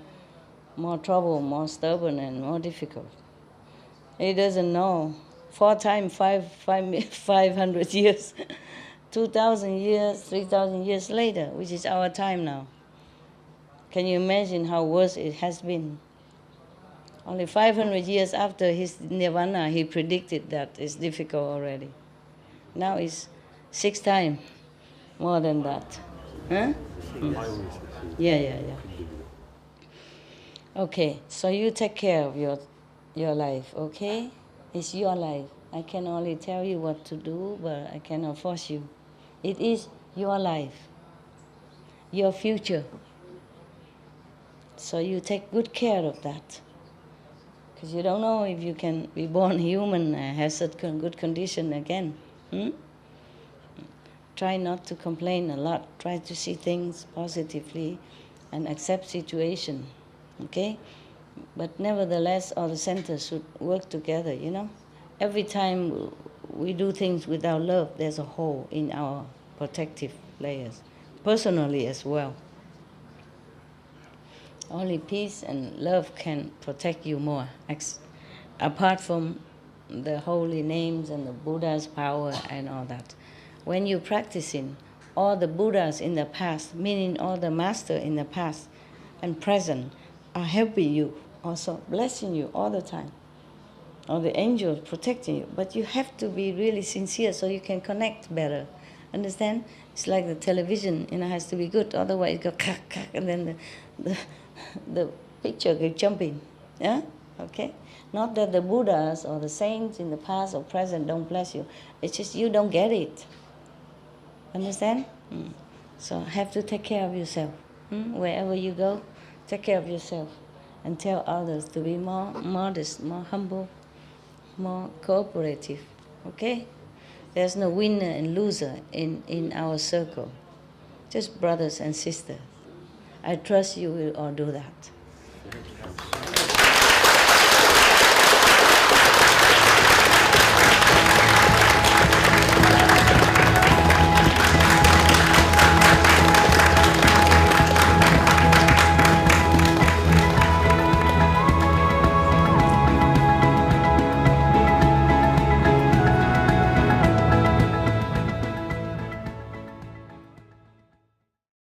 trouble, more stubborn, and more difficult. He doesn't know 4 times 500 years, 2,000 years, 3,000 years later, which is our time now. Can you imagine how worse it has been? Only 500 years after his nirvana, he predicted that it's difficult already. Now it's 6 times more than that. Huh? Yeah. Okay, so you take care of your life, okay? It's your life. I can only tell you what to do, but I cannot force you. It is your life, your future. So you take good care of that. Because you don't know if you can be born human and have such good condition again. Try not to complain a lot. Try to see things positively and accept situation, okay? But nevertheless, all the centers should work together, you know? Every time we do things without love, there's a hole in our protective layers, personally as well. Only peace and love can protect you more, apart from the holy names and the Buddha's power and all that. When you're practicing, all the Buddhas in the past, meaning all the masters in the past and present, are helping you, also blessing you all the time. All the angels protecting you. But you have to be really sincere so you can connect better. Understand? It's like the television, has to be good, otherwise it goes crack, crack, and then the picture goes jumping. Yeah? Okay? Not that the Buddhas or the saints in the past or present don't bless you. It's just you don't get it. Understand? So have to take care of yourself. Wherever you go, take care of yourself. And tell others to be more modest, more humble, more cooperative. Okay? There's no winner and loser in our circle. Just brothers and sisters. I trust you will all do that.